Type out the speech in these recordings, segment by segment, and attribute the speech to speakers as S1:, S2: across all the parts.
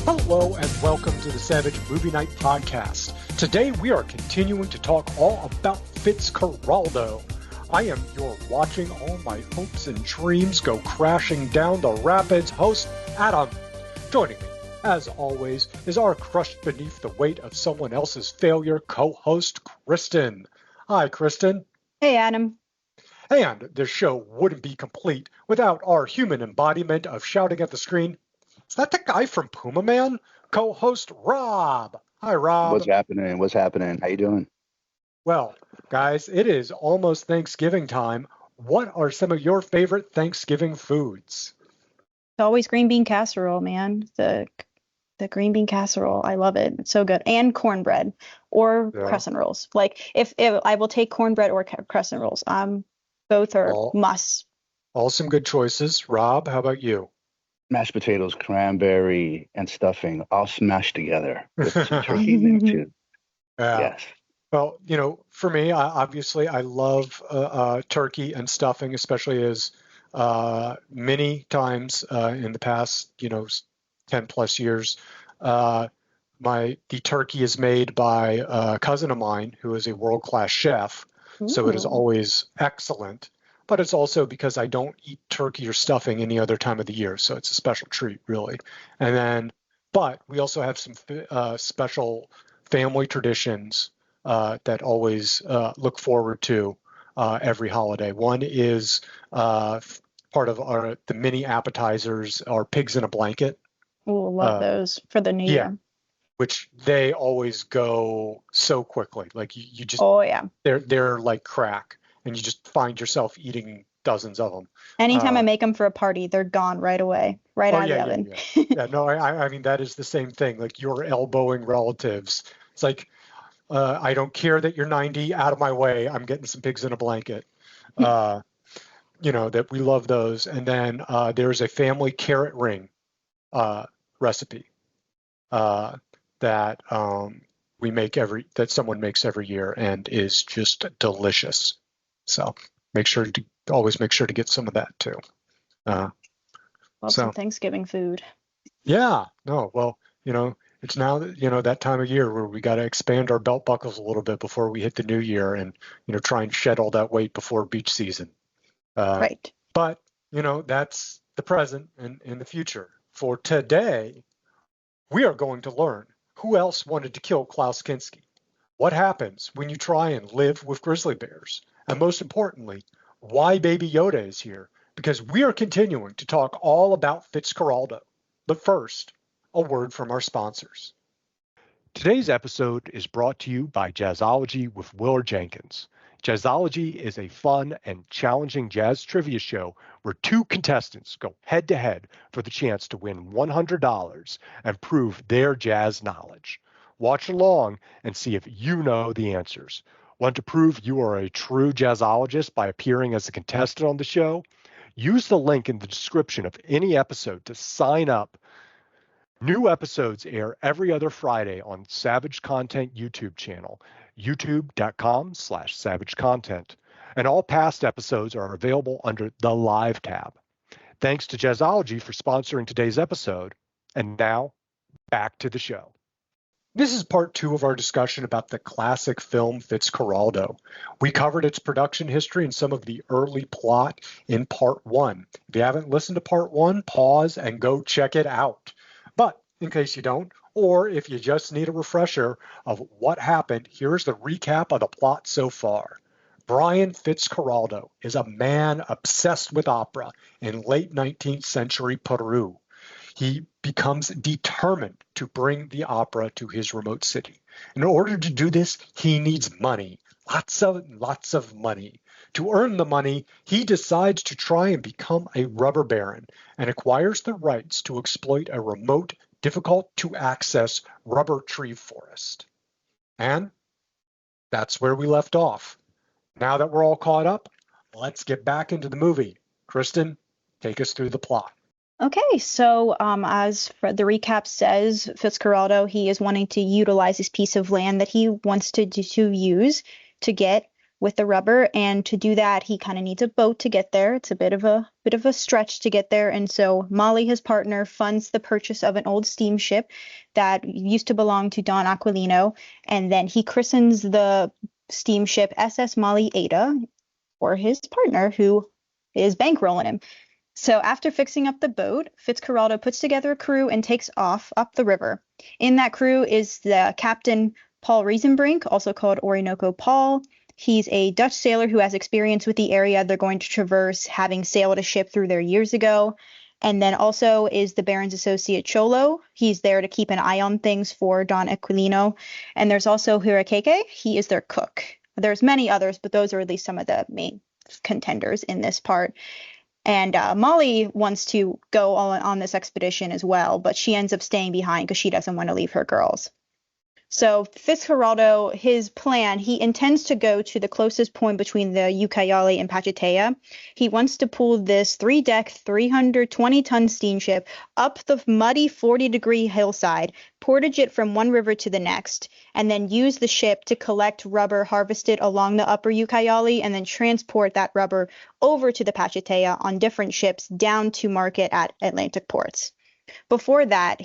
S1: Hello and welcome to the Savage Movie Night Podcast. Today we are continuing to talk all about Fitzcarraldo. I am your watching all my hopes and dreams go crashing down the rapids host, Adam. Joining me, as always, is our crushed beneath the weight of someone else's failure co-host, Kristen. Hi, Kristen.
S2: Hey, Adam.
S1: And this show wouldn't be complete without our human embodiment of shouting at the screen. Is that the guy from Puma Man? Co-host Rob. Hi, Rob.
S3: What's happening? How you doing?
S1: Well, guys, it is almost Thanksgiving time. What are some of your favorite Thanksgiving foods?
S2: It's always green bean casserole, man. The green bean casserole. I love it. It's so good. And cornbread or crescent rolls. Like if I will take cornbread or crescent rolls. Both are musts.
S1: All some good choices. Rob, how about you?
S3: Mashed potatoes, cranberry, and stuffing all smashed together with some turkey in there too. Yes.
S1: Well, for me, obviously, I love turkey and stuffing, especially as many times in the past, 10 plus years, the turkey is made by a cousin of mine who is a world-class chef. Ooh. So it is always excellent. But it's also because I don't eat turkey or stuffing any other time of the year. So it's a special treat, really. But we also have some special family traditions that always look forward to every holiday. One is part of the mini appetizers are pigs in a blanket.
S2: Oh, love those for the new year.
S1: Which they always go so quickly. Like you just, they're like crack. And you just find yourself eating dozens of them.
S2: Anytime I make them for a party, they're gone right away, out of the oven.
S1: I mean, that is the same thing. Like you're elbowing relatives. It's like, I don't care that you're 90, out of my way. I'm getting some pigs in a blanket. That we love those. And then there's a family carrot ring recipe that we make that someone makes every year and is just delicious. So always make sure to get some of that too.
S2: Some Thanksgiving food.
S1: Yeah. No. Well, it's now that time of year where we got to expand our belt buckles a little bit before we hit the new year and try and shed all that weight before beach season.
S2: Right.
S1: But that's the present and in the future. For today, we are going to learn who else wanted to kill Klaus Kinski. What happens when you try and live with grizzly bears? And most importantly, why Baby Yoda is here, because we are continuing to talk all about Fitzcarraldo. But first, a word from our sponsors. Today's episode is brought to you by Jazzology with Willard Jenkins. Jazzology is a fun and challenging jazz trivia show where two contestants go head-to-head for the chance to win $100 and prove their jazz knowledge. Watch along and see if you know the answers. Want to prove you are a true jazzologist by appearing as a contestant on the show? Use the link in the description of any episode to sign up. New episodes air every other Friday on Savage Content YouTube channel, youtube.com/savagecontent. And all past episodes are available under the Live tab. Thanks to Jazzology for sponsoring today's episode. And now, back to the show. This is part 2 of our discussion about the classic film Fitzcarraldo. We covered its production history and some of the early plot in part 1. If you haven't listened to part 1, pause and go check it out. But in case you don't, or if you just need a refresher of what happened, here's the recap of the plot so far. Brian Fitzcarraldo is a man obsessed with opera in late 19th century Peru. He becomes determined to bring the opera to his remote city. In order to do this, he needs money, lots of money. To earn the money, he decides to try and become a rubber baron and acquires the rights to exploit a remote, difficult-to-access rubber tree forest. And that's where we left off. Now that we're all caught up, let's get back into the movie. Kristen, take us through the plot.
S2: Okay, so as the recap says, Fitzcarraldo, he is wanting to utilize this piece of land that he wants to use to get with the rubber. And to do that, he kind of needs a boat to get there. It's a bit of a stretch to get there. And so Molly, his partner, funds the purchase of an old steamship that used to belong to Don Aquilino. And then he christens the steamship SS Molly Ada for his partner, who is bankrolling him. So after fixing up the boat, Fitzcarraldo puts together a crew and takes off up the river. In that crew is the captain Paul Riesenbrink, also called Orinoco Paul. He's a Dutch sailor who has experience with the area they're going to traverse, having sailed a ship through there years ago. And then also is the Baron's associate Cholo. He's there to keep an eye on things for Don Aquilino. And there's also Hirakeke. He is their cook. There's many others, but those are at least some of the main contenders in this part. And Molly wants to go on this expedition as well, but she ends up staying behind because she doesn't want to leave her girls. So Fitzcarraldo, his plan, he intends to go to the closest point between the Ucayali and Pachatea. He wants to pull this 3-deck, 320-ton steamship up the muddy 40-degree hillside, portage it from one river to the next, and then use the ship to collect rubber harvested along the upper Ucayali and then transport that rubber over to the Pachatea on different ships down to market at Atlantic ports. Before that,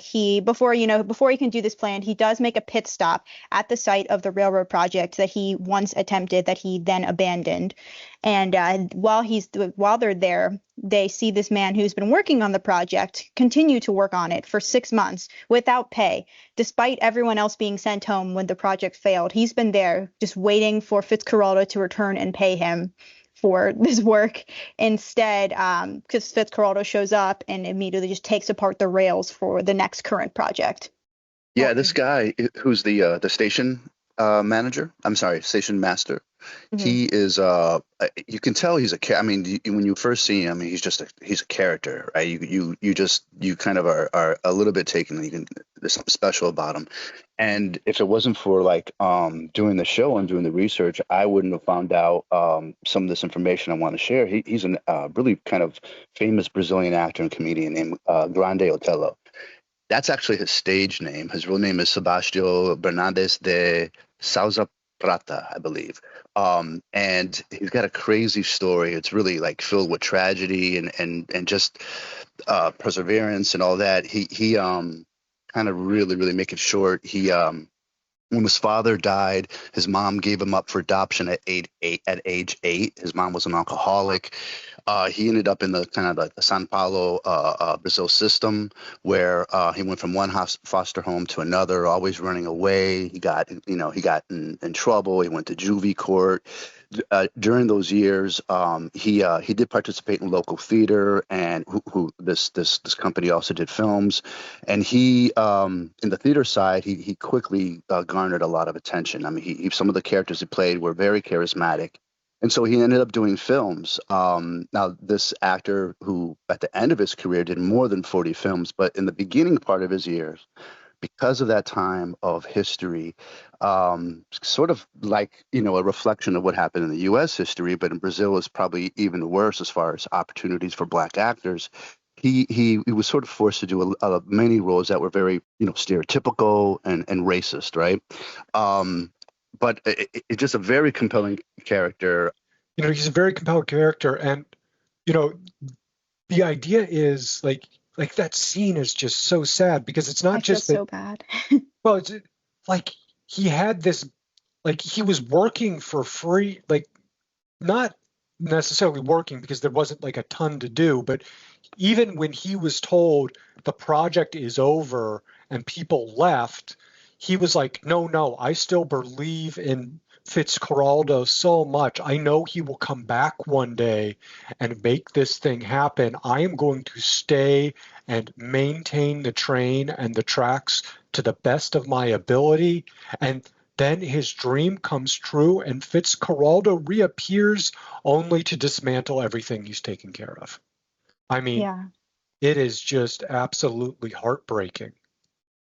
S2: before he can do this plan, he does make a pit stop at the site of the railroad project that he once attempted that he then abandoned. And while they're there, they see this man who's been working on the project continue to work on it for 6 months without pay, despite everyone else being sent home when the project failed. He's been there just waiting for Fitzcarraldo to return and pay him for this work instead, because Fitzcarraldo shows up and immediately just takes apart the rails for the next current project.
S3: Yeah, this guy who's the station station master. Mm-hmm. He is you can tell he's I mean, when you first see him, he's a character, right? You kind of are a little bit taken. There's something special about him. And if it wasn't for doing the show and doing the research, I wouldn't have found out some of this information I want to share. He's a really kind of famous Brazilian actor and comedian named Grande Otelo. That's actually his stage name. His real name is Sebastião Bernardes de Souza Prata, I believe. And he's got a crazy story. It's really filled with tragedy and just perseverance and all that. He kind of really make it short. When his father died, his mom gave him up for adoption at age 8. His mom was an alcoholic. He ended up in the kind of the São Paulo, Brazil system, where he went from one foster home to another, always running away. He got in trouble. He went to juvie court. During those years, he did participate in local theater, and this company also did films. And he in the theater side, he quickly garnered a lot of attention. I mean, some of the characters he played were very charismatic. And so he ended up doing films. Now, this actor who at the end of his career did more than 40 films, but in the beginning part of his years, because of that time of history, sort of a reflection of what happened in the U.S. history, but in Brazil is probably even worse as far as opportunities for Black actors. He was sort of forced to do many roles that were very, stereotypical and racist, right? But it's just a very compelling character.
S1: He's a very compelling character. And, the idea is like that scene is just so sad because it's not just that,
S2: so bad.
S1: Well, it's he had this, he was working for free, not necessarily working because there wasn't a ton to do, but even when he was told the project is over and people left, he was like, no, I still believe in Fitzcarraldo so much. I know he will come back one day and make this thing happen. I am going to stay and maintain the train and the tracks to the best of my ability. And then his dream comes true and Fitzcarraldo reappears only to dismantle everything he's taken care of. I mean, It is just absolutely heartbreaking.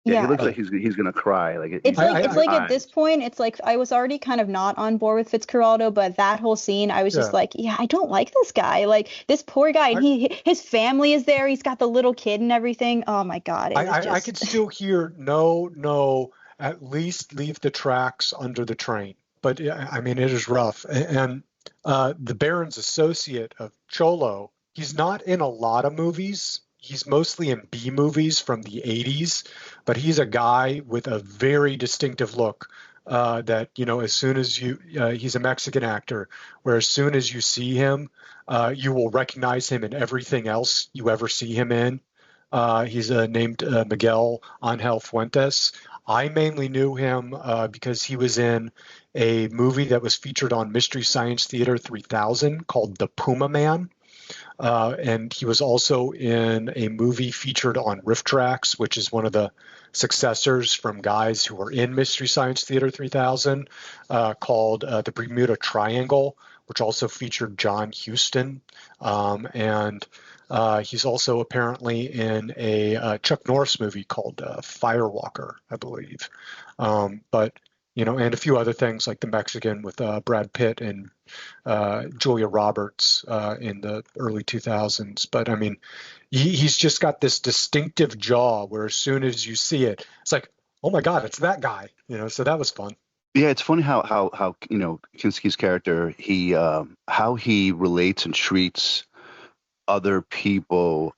S3: Yeah, he looks like he's gonna cry.
S2: It's like at this point, it's like I was already kind of not on board with Fitzcarraldo, but that whole scene, I was just I don't like this guy. This poor guy, and his family is there. He's got the little kid and everything. Oh my God! I
S1: could still hear no. At least leave the tracks under the train. but I mean, it is rough. And the Baron's associate of Cholo, he's not in a lot of movies. He's mostly in B movies from the 80s, but he's a guy with a very distinctive look that, as soon as he's a Mexican actor, where as soon as you see him, you will recognize him in everything else you ever see him in. He's named Miguel Angel Fuentes. I mainly knew him because he was in a movie that was featured on Mystery Science Theater 3000 called The Puma Man. And he was also in a movie featured on Riff Tracks, which is one of the successors from guys who were in Mystery Science Theater 3000, called The Bermuda Triangle, which also featured John Huston. And he's also apparently in a Chuck Norris movie called Firewalker, I believe. But and a few other things like The Mexican with Brad Pitt and Julia Roberts in the early 2000s. But I mean, he's just got this distinctive jaw where as soon as you see it, it's like, oh my God, it's that guy. So that was fun.
S3: Yeah, it's funny how Kinski's character, how he relates and treats other people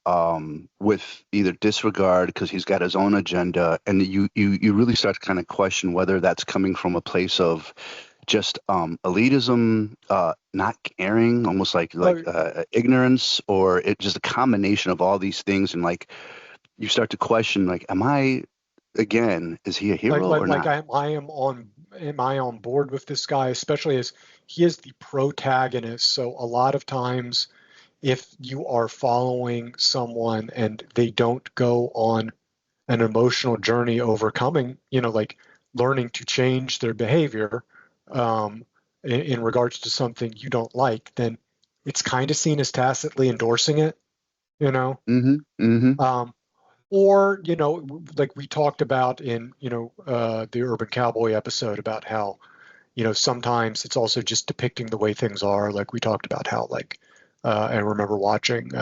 S3: with either disregard because he's got his own agenda, and you really start to kind of question whether that's coming from a place of just elitism, not caring, almost like ignorance, or it's just a combination of all these things, and like you start to question, like, is he a hero or not?
S1: Am I on board with this guy, especially as he is the protagonist? So a lot of times, if you are following someone and they don't go on an emotional journey overcoming, like learning to change their behavior in regards to something you don't like, then it's kind of seen as tacitly endorsing it,
S3: Mm-hmm. Mm-hmm.
S1: Or, like we talked about in, the Urban Cowboy episode about how, sometimes it's also just depicting the way things are. Like we talked about how, like, I remember watching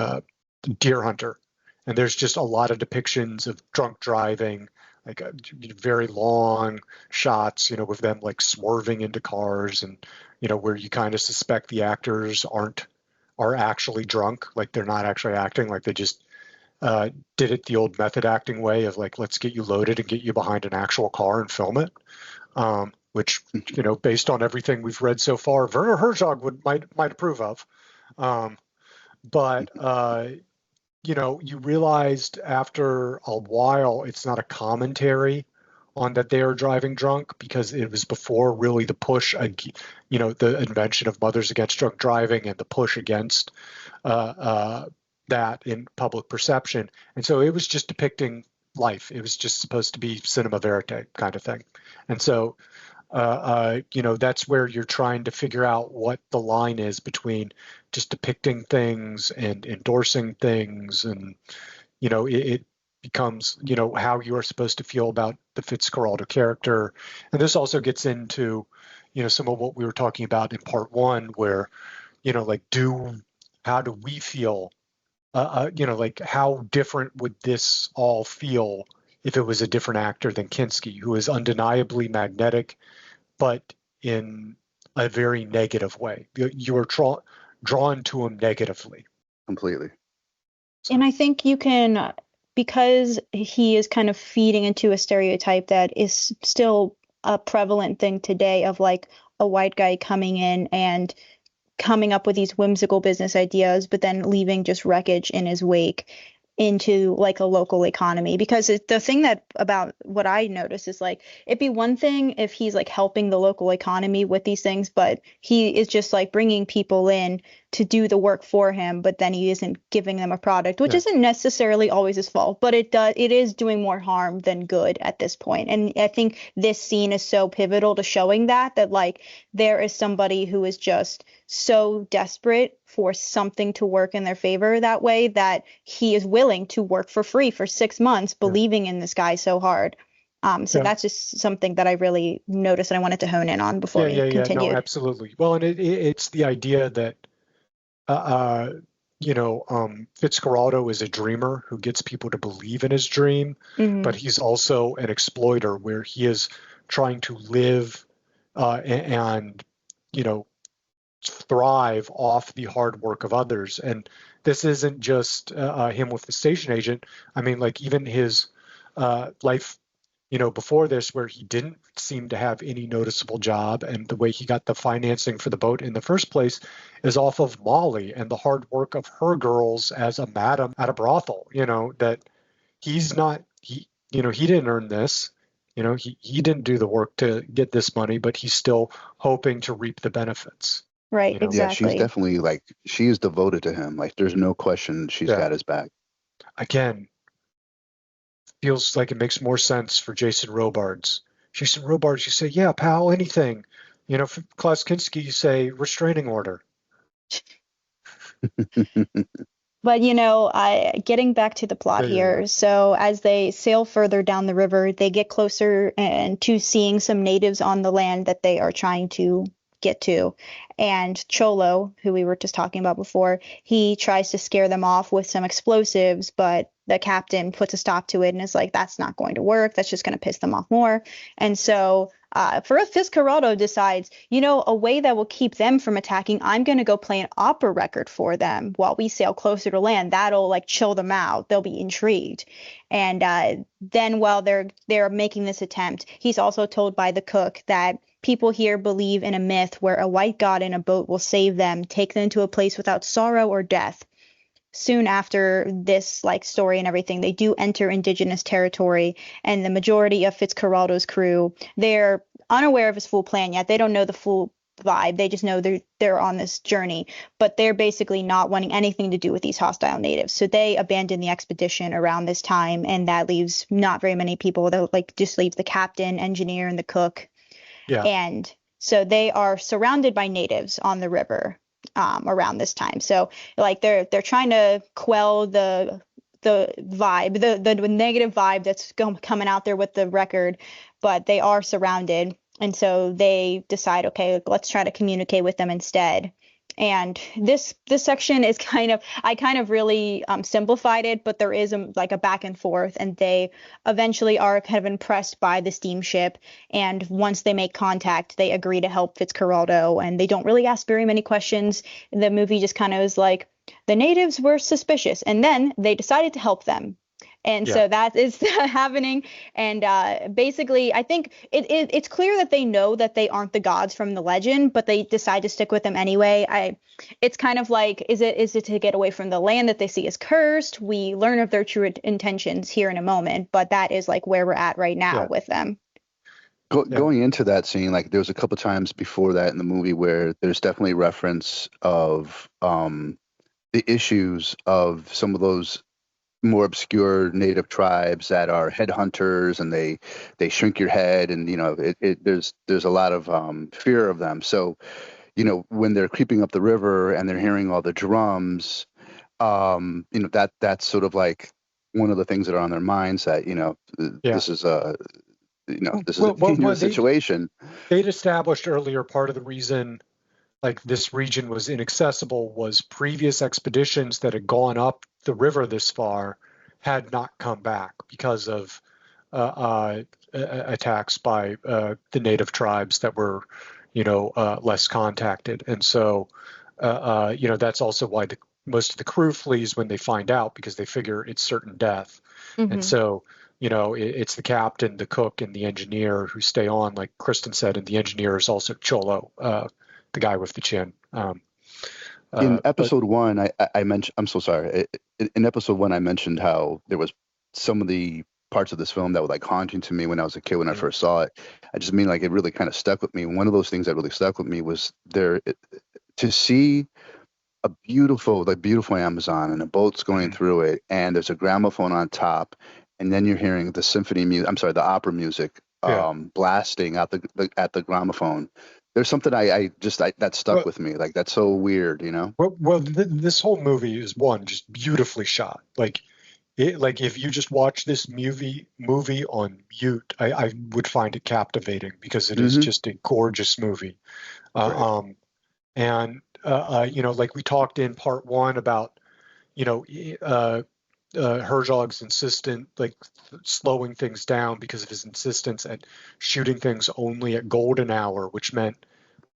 S1: Deer Hunter, and there's just a lot of depictions of drunk driving, like very long shots, with them like swerving into cars, and where you kind of suspect the actors are actually drunk, like they're not actually acting, like they just did it the old method acting way of like, let's get you loaded and get you behind an actual car and film it. Which, based on everything we've read so far, Werner Herzog might approve of. But you realized after a while it's not a commentary on that they are driving drunk, because it was before really the push, the invention of Mothers Against Drunk Driving and the push against that in public perception. And so it was just depicting life. It was just supposed to be cinema verite kind of thing. And so that's where you're trying to figure out what the line is between just depicting things and endorsing things. And, it becomes, how you are supposed to feel about the Fitzcarraldo character. And this also gets into, some of what we were talking about in part one, where, like, how do we feel? Like, how different would this all feel if it was a different actor than Kinski, who is undeniably magnetic, but in a very negative way? You are drawn to him negatively.
S3: Completely.
S2: And I think you can, because he is kind of feeding into a stereotype that is still a prevalent thing today of like a white guy coming in and coming up with these whimsical business ideas, but then leaving just wreckage in his wake into like a local economy. Because the thing that about what I noticed is like, it'd be one thing if he's like helping the local economy with these things, but he is just like bringing people in to do the work for him, but then he isn't giving them a product, which isn't necessarily always his fault, but it is doing more harm than good at this point. And I think this scene is so pivotal to showing that like there is somebody who is just so desperate for something to work in their favor that way that he is willing to work for free for 6 months, believing in this guy so hard. So that's just something that I really noticed and I wanted to hone in on before we continued.
S1: No, absolutely. Well, and it's the idea that Fitzcarraldo is a dreamer who gets people to believe in his dream, but he's also an exploiter where he is trying to live and thrive off the hard work of others. And this isn't just him with the station agent. I mean, like even his life, before this, where he didn't seem to have any noticeable job, and the way he got the financing for the boat in the first place is off of Molly and the hard work of her girls as a madam at a brothel. That he's not he didn't earn this. He didn't do the work to get this money, but he's still hoping to reap the benefits.
S2: Right, exactly.
S3: Yeah, she's definitely she is devoted to him. Like there's no question she's got his back.
S1: Again, feels like it makes more sense for Jason Robards. Jason Robards, you say, yeah, pal, anything. For Klaus Kinski, you say restraining order.
S2: But, getting back to the plot here. So as they sail further down the river, they get closer and to seeing some natives on the land that they are trying to get to. And Cholo, who we were just talking about before, he tries to scare them off with some explosives, but the captain puts a stop to it and is like, that's not going to work. That's just going to piss them off more. And so Fitzcarraldo decides, a way that will keep them from attacking, I'm going to go play an opera record for them while we sail closer to land. That'll chill them out. They'll be intrigued. And then while they're making this attempt, he's also told by the cook that people here believe in a myth where a white god in a boat will save them, take them to a place without sorrow or death. Soon after this story and everything, they do enter indigenous territory, and the majority of Fitzcarraldo's crew, they're unaware of his full plan yet. They don't know the full vibe. They just know they're on this journey, but they're basically not wanting anything to do with these hostile natives. So they abandon the expedition around this time, and that leaves not very many people. They'll just leave the captain, engineer, and the cook.
S1: Yeah.
S2: And so they are surrounded by natives on the river around this time. So they're trying to quell the vibe, the negative vibe that's coming out there with the record, but they are surrounded. And so they decide, okay, let's try to communicate with them instead. And this section is I kind of really simplified it, but there is a back and forth, and they eventually are kind of impressed by the steamship. And once they make contact, they agree to help Fitzcarraldo, and they don't really ask very many questions. The movie just kind of is like, the natives were suspicious, and then they decided to help them. And so that is happening. And basically, I think it's clear that they know that they aren't the gods from the legend, but they decide to stick with them anyway. It's kind of like, is it to get away from the land that they see as cursed? We learn of their true intentions here in a moment, but that is where we're at right now with them.
S3: Going into that scene, there was a couple times before that in the movie where there's definitely reference of the issues of some of those more obscure native tribes that are headhunters, and they shrink your head, and there's a lot of fear of them. So when they're creeping up the river and they're hearing all the drums, that's sort of one of the things that are on their minds, that this is a dangerous situation.
S1: They'd established earlier part of the reason this region was inaccessible was previous expeditions that had gone up the river this far had not come back because of attacks by the native tribes that were, less contacted. And so, that's also why most of the crew flees when they find out, because they figure it's certain death. Mm-hmm. And so, it's the captain, the cook, and the engineer who stay on, like Kristen said, and the engineer is also Cholo, the guy with the chin.
S3: In episode one, I mentioned, I'm so sorry. In episode one, I mentioned how there was some of the parts of this film that were haunting to me when I was a kid, when I first saw it. I just mean it really kind of stuck with me. One of those things that really stuck with me was to see a beautiful Amazon, and a boat's going through it, and there's a gramophone on top, and then you're hearing the symphony music. I'm sorry, the opera music blasting at the gramophone. There's something that stuck with me. That's so weird,
S1: Well, this whole movie is just beautifully shot. If you just watch this movie on mute, I would find it captivating, because it is just a gorgeous movie.
S3: Right.
S1: And we talked in part one about, Herzog's insistent, like slowing things down because of his insistence at shooting things only at golden hour, which meant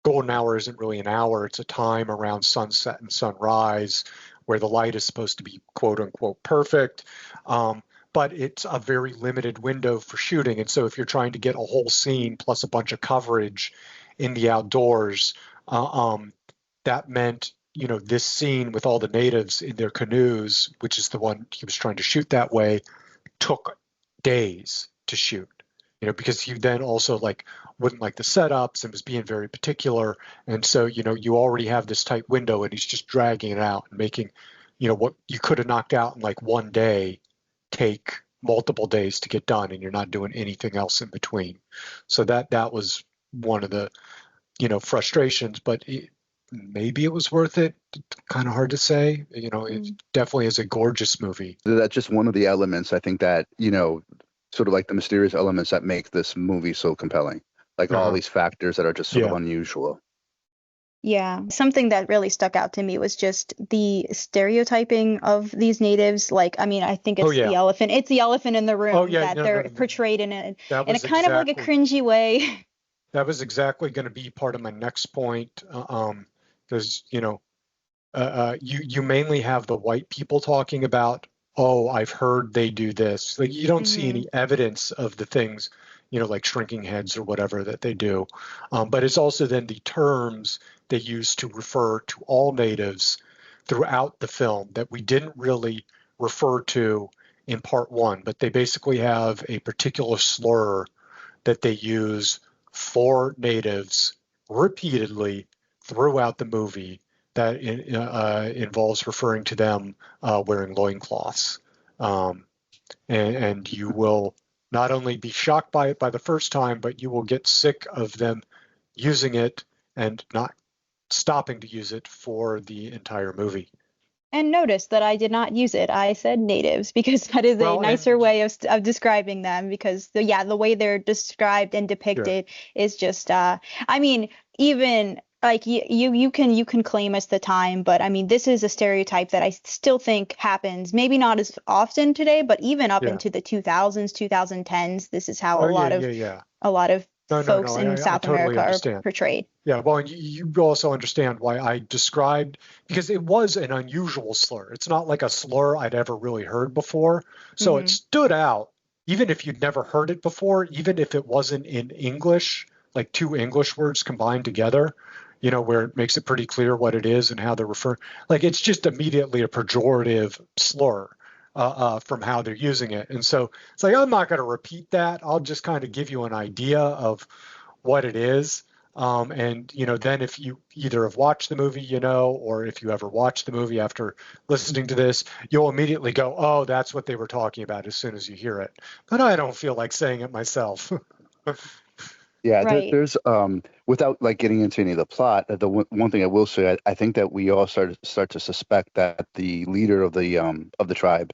S1: golden hour isn't really an hour, it's a time around sunset and sunrise where the light is supposed to be quote unquote perfect. But it's a very limited window for shooting. And so if you're trying to get a whole scene plus a bunch of coverage in the outdoors, that meant, this scene with all the natives in their canoes, which is the one he was trying to shoot that way, took days to shoot, because he then also wouldn't like the setups and was being very particular. And so, you already have this tight window and he's just dragging it out and making, what you could have knocked out in like one day take multiple days to get done, and you're not doing anything else in between. So that was one of the, frustrations, but maybe it was worth it. Kind of hard to say. It definitely is a gorgeous movie.
S3: That's just one of the elements, I think, that, sort of like the mysterious elements that make this movie so compelling. Like all these factors that are just sort of unusual.
S2: Yeah, something that really stuck out to me was just the stereotyping of these natives. I think it's the elephant. It's the elephant in the room they're portrayed in a kind of like a cringy way.
S1: That was exactly going to be part of my next point. Because, you mainly have the white people talking about, oh, I've heard they do this. Like you don't see any evidence of the things, like shrinking heads or whatever that they do. But it's also then the terms they use to refer to all natives throughout the film that we didn't really refer to in part one, but they basically have a particular slur that they use for natives repeatedly throughout the movie that involves referring to them wearing loincloths. And you will not only be shocked by it by the first time, but you will get sick of them using it and not stopping to use it for the entire movie.
S2: And notice that I did not use it. I said natives because that is a nicer way of describing them, because the way they're described and depicted is just even like you can claim us the time, but this is a stereotype that I still think happens, maybe not as often today, but even up into the 2000s, 2010s, this is how a lot of folks in South America are portrayed.
S1: Yeah, well, and you also understand why I described, because it was an unusual slur. It's not like a slur I'd ever really heard before. So it stood out, even if you'd never heard it before, even if it wasn't in English, like two English words combined together, where it makes it pretty clear what it is and how they're referring. Like it's just immediately a pejorative slur. From how they're using it. And so it's like, I'm not going to repeat that. I'll just kind of give you an idea of what it is. And, then if you either have watched the movie, or if you ever watch the movie after listening to this, you'll immediately go, oh, that's what they were talking about as soon as you hear it. But I don't feel like saying it myself.
S3: Yeah, there's without getting into any of the plot, the one thing I will say, I think that we all start to suspect that the leader of the tribe,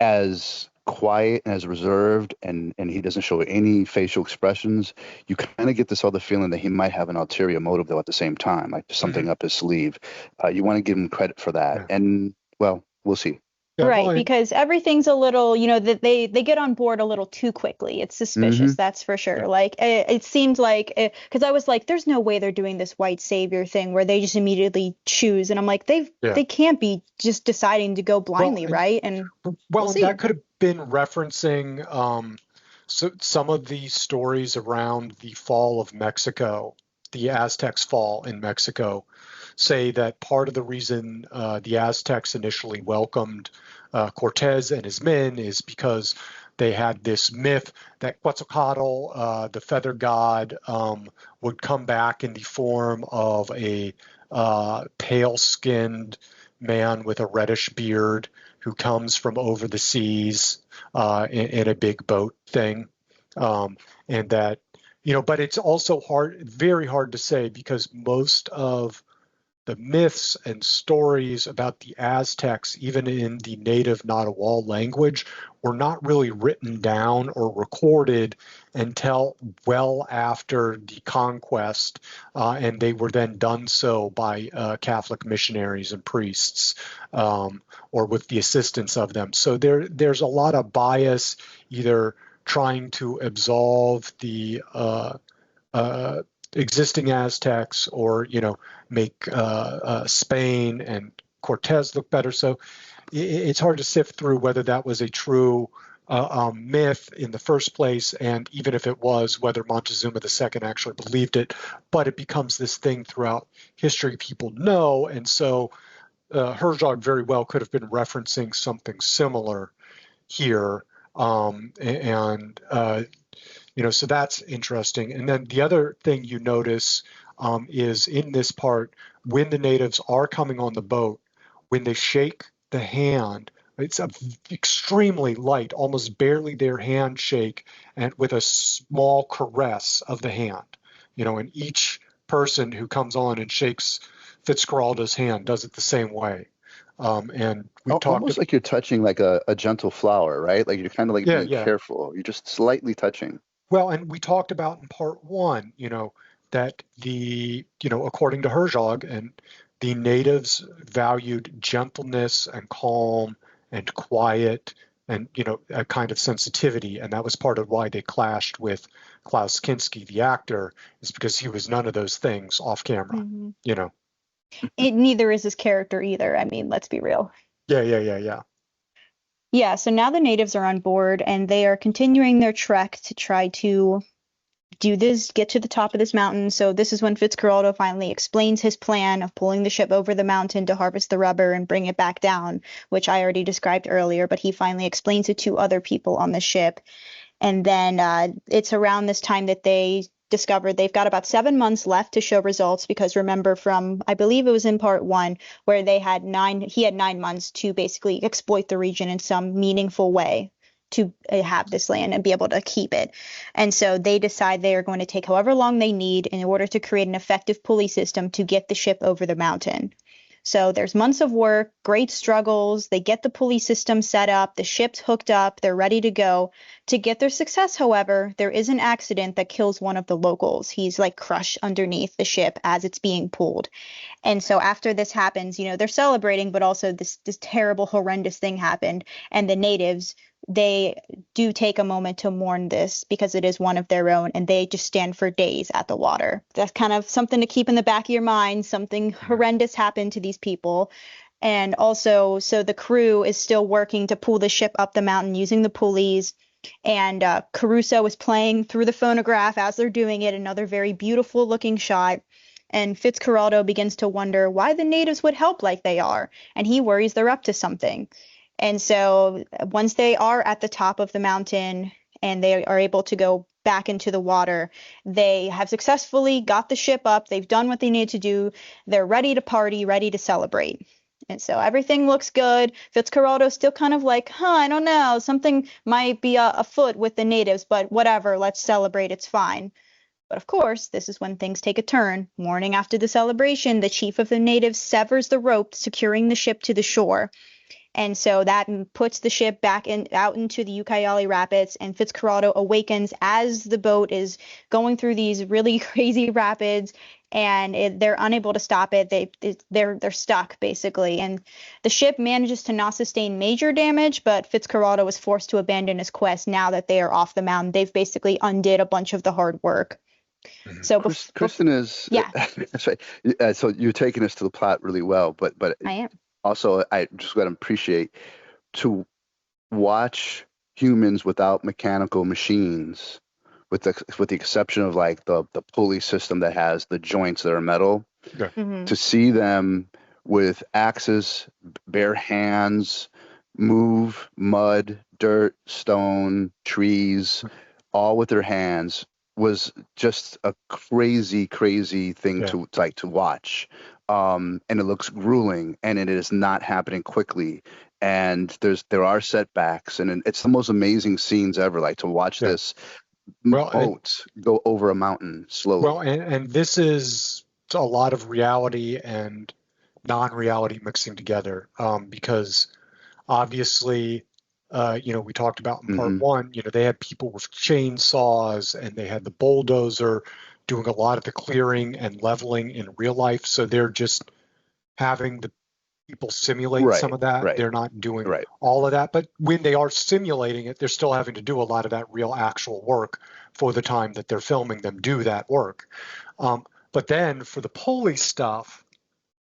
S3: as quiet and as reserved, and he doesn't show any facial expressions, you kind of get this other feeling that he might have an ulterior motive though at the same time, like something up his sleeve. You want to give him credit for that, and well, we'll see.
S2: Yeah, because everything's a little, that they get on board a little too quickly. It's suspicious, that's for sure. Yeah. Like it seemed like, because I was like, there's no way they're doing this white savior thing where they just immediately choose, and I'm like, they can't be just deciding to go blindly, right? And
S1: that could have been referencing some of the stories around the fall of Mexico, the Aztecs' fall in Mexico. Say that part of the reason the Aztecs initially welcomed Cortez and his men is because they had this myth that Quetzalcoatl, the feather god, would come back in the form of a pale-skinned man with a reddish beard who comes from over the seas in a big boat thing. And that, but it's also very hard to say, because most of the myths and stories about the Aztecs, even in the native Nahuatl language, were not really written down or recorded until well after the conquest, and they were then done so by Catholic missionaries and priests, or with the assistance of them. So there's a lot of bias, either trying to absolve the existing Aztecs, or make Spain and Cortez look better. So it's hard to sift through whether that was a true myth in the first place, and even if it was, whether Montezuma II actually believed it. But it becomes this thing throughout history people know, and so Herzog very well could have been referencing something similar here, so that's interesting. And then the other thing you notice is in this part, when the natives are coming on the boat, when they shake the hand, it's extremely light, almost barely their handshake, and with a small caress of the hand. And each person who comes on and shakes Fitzcarraldo's hand does it the same way. And we talked
S3: almost like you're touching like a gentle flower, right? Like you're kind of like being careful. You're just slightly touching.
S1: Well, and we talked about in part one, that according to Herzog, and the natives valued gentleness and calm and quiet and, a kind of sensitivity. And that was part of why they clashed with Klaus Kinski, the actor, is because he was none of those things off camera,
S2: Neither is his character either. I mean, let's be real.
S1: Yeah.
S2: Yeah, so now the natives are on board and they are continuing their trek to try to do this, get to the top of this mountain. So this is when Fitzcarraldo finally explains his plan of pulling the ship over the mountain to harvest the rubber and bring it back down, which I already described earlier, but he finally explains it to other people on the ship. And then it's around this time that they discovered they've got about 7 months left to show results, because remember from, I believe it was in part one, where he had 9 months to basically exploit the region in some meaningful way to have this land and be able to keep it. And so they decide they are going to take however long they need in order to create an effective pulley system to get the ship over the mountain. So there's months of work, great struggles. They get the pulley system set up, the ship's hooked up, they're ready to go. To get their success, however, there is an accident that kills one of the locals. He's like crushed underneath the ship as it's being pulled. And so after this happens, they're celebrating, but also this terrible, horrendous thing happened. And the natives, they do take a moment to mourn this because it is one of their own, and they just stand for days at the water. That's kind of something to keep in the back of your mind. Something horrendous happened to these people. And also, so the crew is still working to pull the ship up the mountain using the pulleys. And Caruso is playing through the phonograph as they're doing it, another very beautiful looking shot. And Fitzcarraldo begins to wonder why the natives would help like they are, and he worries they're up to something. And so once they are at the top of the mountain and they are able to go back into the water, they have successfully got the ship up. They've done what they need to do. They're ready to party, ready to celebrate. And so everything looks good. Fitzcarraldo's still kind of like, I don't know, something might be afoot with the natives, but whatever, let's celebrate, it's fine. But of course, this is when things take a turn. Morning after the celebration, the chief of the natives severs the rope securing the ship to the shore. And so that puts the ship back out into the Ucayali Rapids, and Fitzcarraldo awakens as the boat is going through these really crazy rapids, and they're unable to stop it. They're stuck basically, and the ship manages to not sustain major damage, but Fitzcarraldo was forced to abandon his quest now that they are off the mountain. They've basically undid a bunch of the hard work. So
S3: Kristen is that's right. So you're taking us to the plot really well, but
S2: I am.
S3: Also, I just got to appreciate to watch humans without mechanical machines, with the exception of like the pulley system that has the joints that are metal, to see them with axes, bare hands, move mud, dirt, stone, trees, all with their hands, was just a crazy thing to watch. And it looks grueling, and it is not happening quickly. And there are setbacks, and it's the most amazing scenes ever. Like to watch this boat go over a mountain slowly.
S1: Well, and this is a lot of reality and non-reality mixing together, because obviously, we talked about in part one, they had people with chainsaws and they had the bulldozer doing a lot of the clearing and leveling in real life. So they're just having the people simulate some of that.
S3: Right.
S1: They're not doing all of that. But when they are simulating it, they're still having to do a lot of that real actual work for the time that they're filming them do that work. But then for the pulley stuff,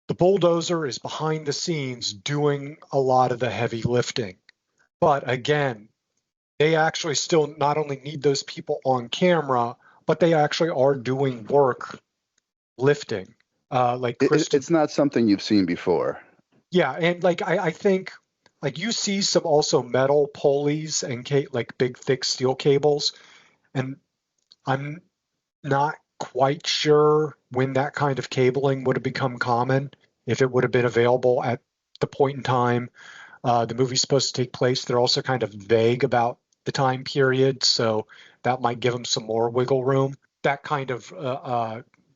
S1: the bulldozer is behind the scenes doing a lot of the heavy lifting. But again, they actually still not only need those people on camera, but they actually are doing work lifting. Like Kristen,
S3: it's not something you've seen before.
S1: Yeah, and like I think like you see some also metal pulleys and like big thick steel cables, and I'm not quite sure when that kind of cabling would have become common, if it would have been available at the point in time the movie's supposed to take place. They're also kind of vague about the time period, so that might give them some more wiggle room. That kind of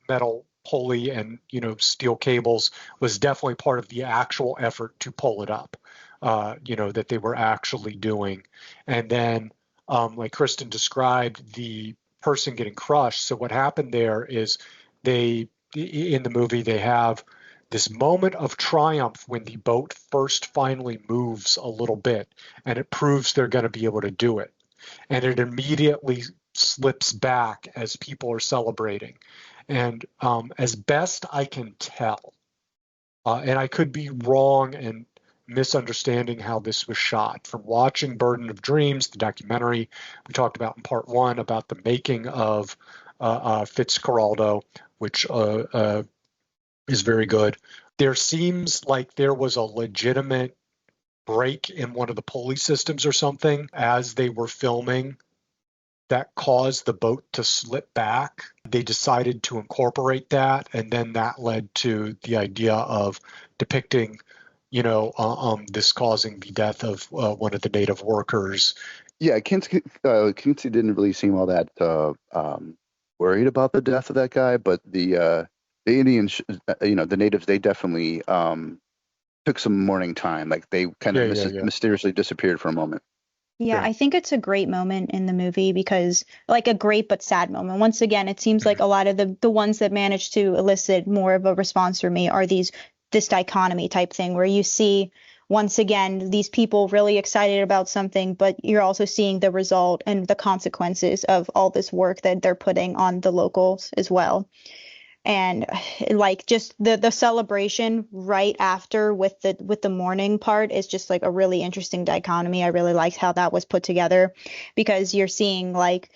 S1: metal pulley and steel cables was definitely part of the actual effort to pull it up, that they were actually doing. And then, like Kristen described, the person getting crushed. So what happened there is in the movie, they have this moment of triumph when the boat first finally moves a little bit and it proves they're going to be able to do it. And it immediately slips back as people are celebrating. And as best I can tell, and I could be wrong and misunderstanding how this was shot, from watching Burden of Dreams, the documentary we talked about in part one about the making of Fitzcarraldo, which is very good. There seems like there was a legitimate break in one of the pulley systems or something as they were filming that caused the boat to slip back. They decided to incorporate that, and then that led to the idea of depicting, this causing the death of one of the native workers.
S3: Yeah, Kinski didn't really seem all that worried about the death of that guy, but the Indians, the natives, they definitely took some mourning time. Like they kind of mysteriously disappeared for a moment.
S2: Yeah, I think it's a great moment in the movie because, like, a great but sad moment. Once again, it seems like a lot of the ones that manage to elicit more of a response from me are this dichotomy type thing where you see, once again, these people really excited about something, but you're also seeing the result and the consequences of all this work that they're putting on the locals as well. And like just the celebration right after with the mourning part is just like a really interesting dichotomy. I really liked how that was put together because you're seeing like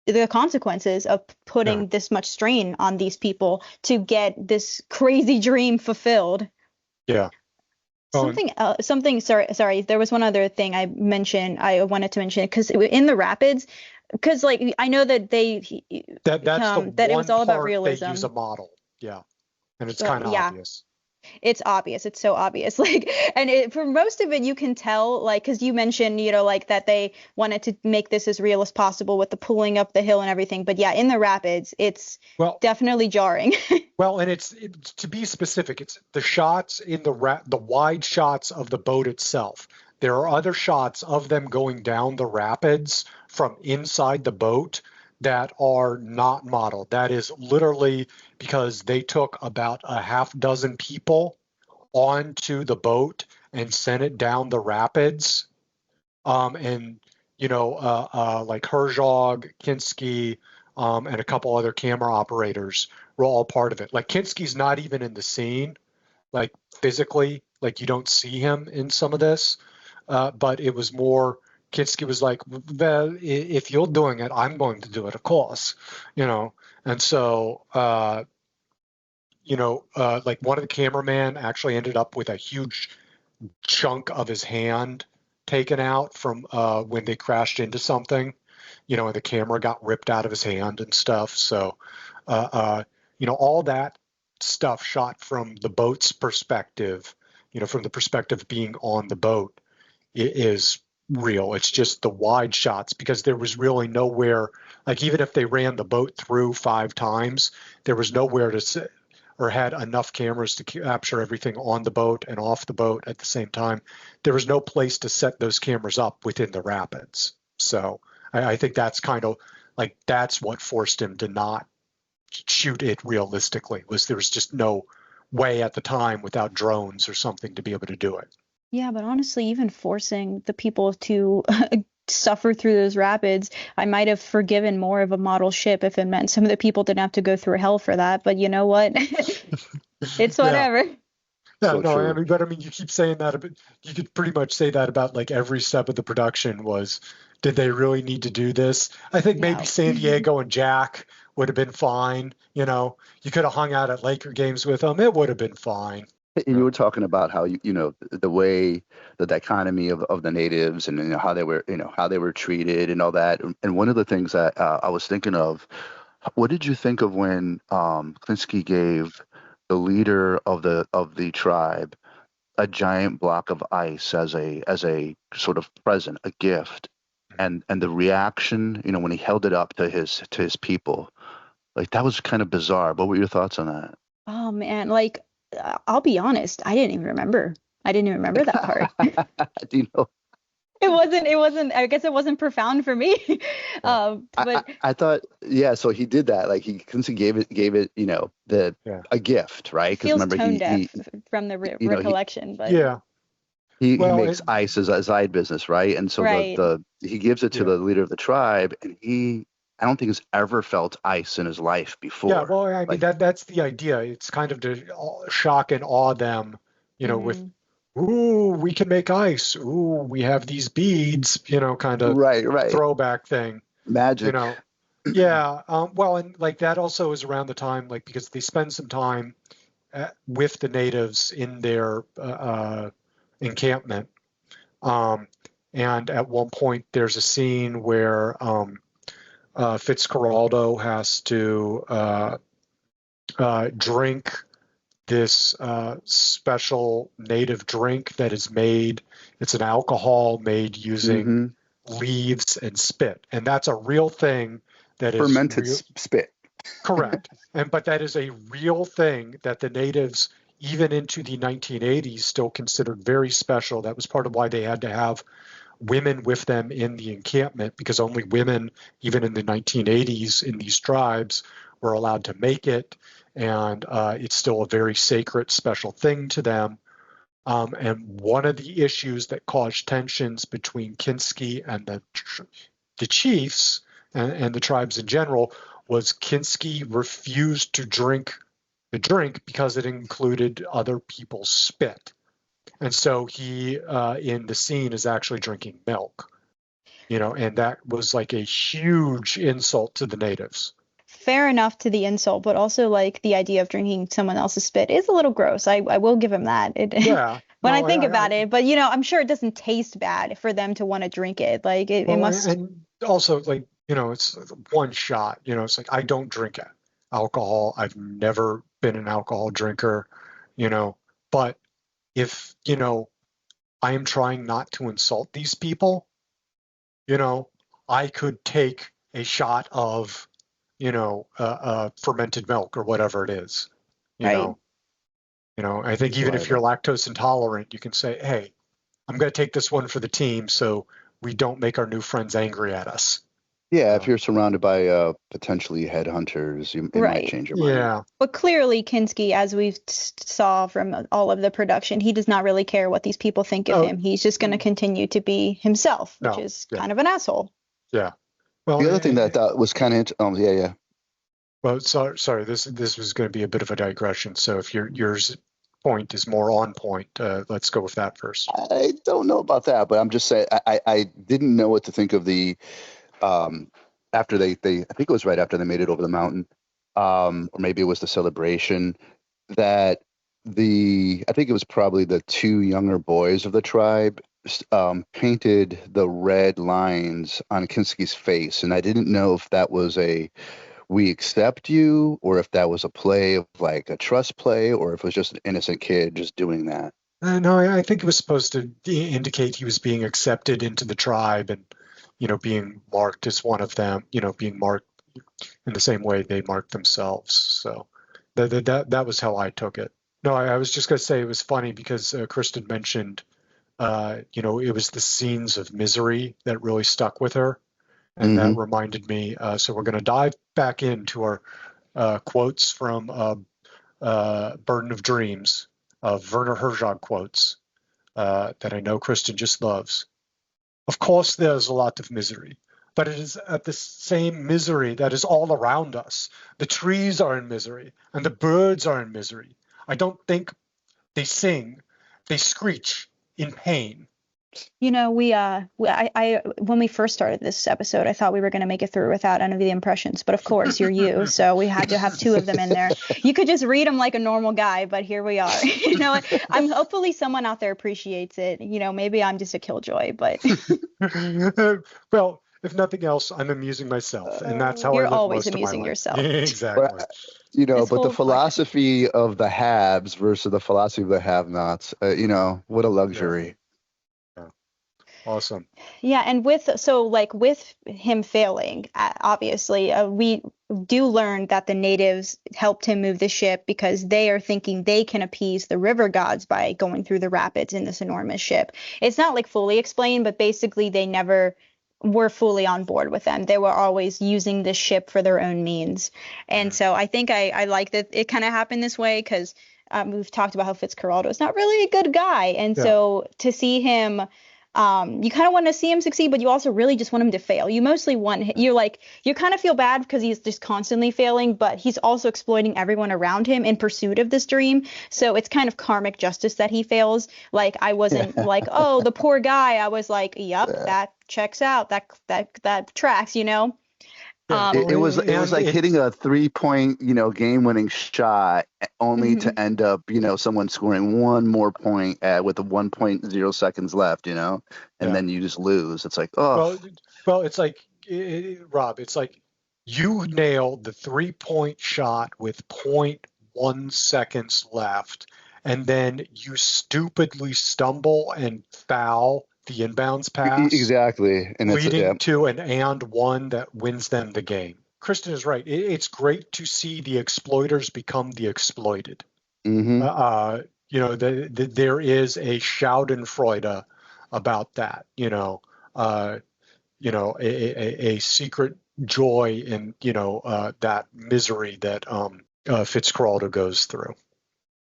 S2: the consequences of putting this much strain on these people to get this crazy dream fulfilled.
S1: Yeah.
S2: Something sorry, there was one other thing I wanted to mention because in the rapids, because like I know that
S1: that's the
S2: that it was all about
S1: part
S2: realism.
S1: They use a model, and it's kind of obvious.
S2: It's obvious. It's so obvious. Like, and for most of it, you can tell, like, because you mentioned, like that they wanted to make this as real as possible with the pulling up the hill and everything. But yeah, in the rapids, it's definitely jarring.
S1: Well, and it's to be specific, it's the shots in the wide shots of the boat itself. There are other shots of them going down the rapids from inside the boat that are not modeled. That is literally because they took about a half dozen people onto the boat and sent it down the rapids. And, like Herzog, Kinski, and a couple other camera operators were all part of it. Like Kinski's not even in the scene, like physically, like you don't see him in some of this. But it was more, Kinski was like, well, if you're doing it, I'm going to do it, of course, And so, like one of the cameramen actually ended up with a huge chunk of his hand taken out from when they crashed into something, and the camera got ripped out of his hand and stuff. So, all that stuff shot from the boat's perspective, from the perspective of being on the boat, is real. It's just the wide shots because there was really nowhere, like even if they ran the boat through 5 times, there was nowhere to sit. or had enough cameras to capture everything on the boat and off the boat at the same time. There was no place to set those cameras up within the rapids. So I think that's kind of like, that's what forced him to not shoot it realistically, was there was just no way at the time without drones or something to be able to do it.
S2: Yeah, but honestly, even forcing the people to suffer through those rapids, I might have forgiven more of a model ship if it meant some of the people didn't have to go through hell for that. But you know what? It's whatever.
S1: Yeah,
S3: So
S1: no,
S3: true.
S1: I mean, but I mean, you keep saying that, but you could pretty much say that about like every step of the production was, did they really need to do this? I think maybe
S2: No.
S1: San Diego and Jack would have been fine. You know, you could have hung out at Laker games with them. It would have been fine.
S3: And you were talking about how you know the way the dichotomy of the natives and how they were how they were treated and all that. And one of the things that I was thinking of, what did you think of when Kinski gave the leader of the tribe a giant block of ice as a sort of present, a gift, and the reaction, when he held it up to his people, like that was kind of bizarre. What were your thoughts on that?
S2: Oh man, like I'll be honest, I didn't even remember. I didn't even remember that part.
S3: Do you know?
S2: It wasn't, I guess it wasn't profound for me. But
S3: I thought, yeah. So he did that, like Kinski gave it, a gift, right? Because
S2: feels
S3: remember,
S2: tone deaf
S3: he
S2: from the
S3: you know,
S2: recollection, but
S1: Yeah.
S3: he
S1: Well,
S3: makes ice as a side business, right? And so
S2: right.
S3: he gives it to the leader of the tribe, and I don't think he's ever felt ice in his life before.
S1: Yeah, well, I mean,
S3: Like,
S1: that's the idea. It's kind of to shock and awe them, with,
S2: Mhm.
S1: ooh, we can make ice. Ooh, we have these beads, kind of
S3: right,
S1: throwback thing,
S3: magic.
S1: Yeah. Well, and like that also is around the time, like, because they spend some time with the natives in their encampment. And at one point, there's a scene where Fitzcarraldo has to drink this special native drink that is made. It's an alcohol made using
S3: Hmm.
S1: leaves and spit, and that's a real thing. That is
S3: Fermented spit.
S1: correct, but that is a real thing that the natives, even into the 1980s, still considered very special. That was part of why they had to have women with them in the encampment, because only women, even in the 1980s, in these tribes, were allowed to make it, and it's still a very sacred, special thing to them. And one of the issues that caused tensions between Kinski and the chiefs and the tribes in general was Kinski refused to drink the drink because it included other people's spit. And so he, in the scene, is actually drinking milk, and that was like a huge insult to the natives.
S2: Fair enough to the insult, but also like the idea of drinking someone else's spit is a little gross. I will give him that.
S1: Yeah.
S2: When
S1: No,
S2: I think about it, but I'm sure it doesn't taste bad for them to want to drink it. Like it
S1: well,
S2: must.
S1: and also, like, it's one shot. It's like, I don't drink alcohol. I've never been an alcohol drinker, but if, I am trying not to insult these people, I could take a shot of, fermented milk or whatever it is, you
S2: Right.
S1: know, I think even if you're lactose intolerant, you can say, hey, I'm going to take this one for the team so we don't make our new friends angry at us.
S3: Yeah, if you're surrounded by potentially headhunters, it might change your mind.
S1: Yeah.
S2: But clearly, Kinski, as we saw from all of the production, he does not really care what these people think of him. He's just going to continue to be himself, which is kind of an asshole.
S1: Yeah. Well,
S3: the other thing that was kind of yeah.
S1: Well, sorry. This was going to be a bit of a digression. So if yours point is more on point, let's go with that first.
S3: I don't know about that, but I'm just saying I didn't know what to think of the after they I think it was right after they made it over the mountain, or maybe it was the celebration that I think it was probably the two younger boys of the tribe painted the red lines on Kinski's face, and I didn't know if that was we accept you, or if that was a play of like a trust play, or if it was just an innocent kid just doing that.
S1: No, I think it was supposed to indicate he was being accepted into the tribe and, being marked as one of them, being marked in the same way they marked themselves. So, That was how I took it. No, I was just going to say it was funny because Kristen mentioned, it was the scenes of misery that really stuck with her. And that reminded me. So we're going to dive back into our quotes from Burden of Dreams, Werner Herzog quotes that I know Kristen just loves. Of course, there's a lot of misery, but it is at the same misery that is all around us. The trees are in misery, and the birds are in misery. I don't think they sing, they screech in pain.
S2: When we first started this episode, I thought we were going to make it through without any of the impressions, but of course you're you, so we had to have two of them in there. You could just read them like a normal guy, but here we are. I'm hopefully someone out there appreciates it. Maybe I'm just a killjoy, but
S1: well, if nothing else, I'm amusing myself, and that's how
S2: you're
S1: I live
S2: always
S1: most
S2: amusing
S1: of my life.
S2: yourself.
S1: Exactly.
S3: But the philosophy of the haves versus the philosophy of the have-nots, what a luxury.
S1: Yeah. Awesome.
S2: Yeah, and with him failing, obviously, we do learn that the natives helped him move the ship because they are thinking they can appease the river gods by going through the rapids in this enormous ship. It's not like fully explained, but basically they never were fully on board with them. They were always using this ship for their own means. And so I think I like that it kind of happened this way because we've talked about how Fitzcarraldo is not really a good guy. And so to see him, you kind of want to see him succeed, but you also really just want him to fail. You mostly want, you kind of feel bad because he's just constantly failing, but he's also exploiting everyone around him in pursuit of this dream. So it's kind of karmic justice that he fails. Like, I wasn't like, oh, the poor guy. I was like, yep, that checks out. That tracks,
S3: It was like hitting a 3-point, game-winning shot, only to end up, someone scoring one more point with the 1.0 seconds left, and then you just lose. It's like, oh.
S1: Well, it's like, Rob, it's like you nailed the 3-point shot with 0.1 seconds left, and then you stupidly stumble and foul the inbounds pass.
S3: Exactly. And
S1: leading to an and one that wins them the game. Kristen is right. It's great to see the exploiters become the exploited. There is a Schadenfreude about that, a secret joy in, that misery that Fitzcarraldo goes through.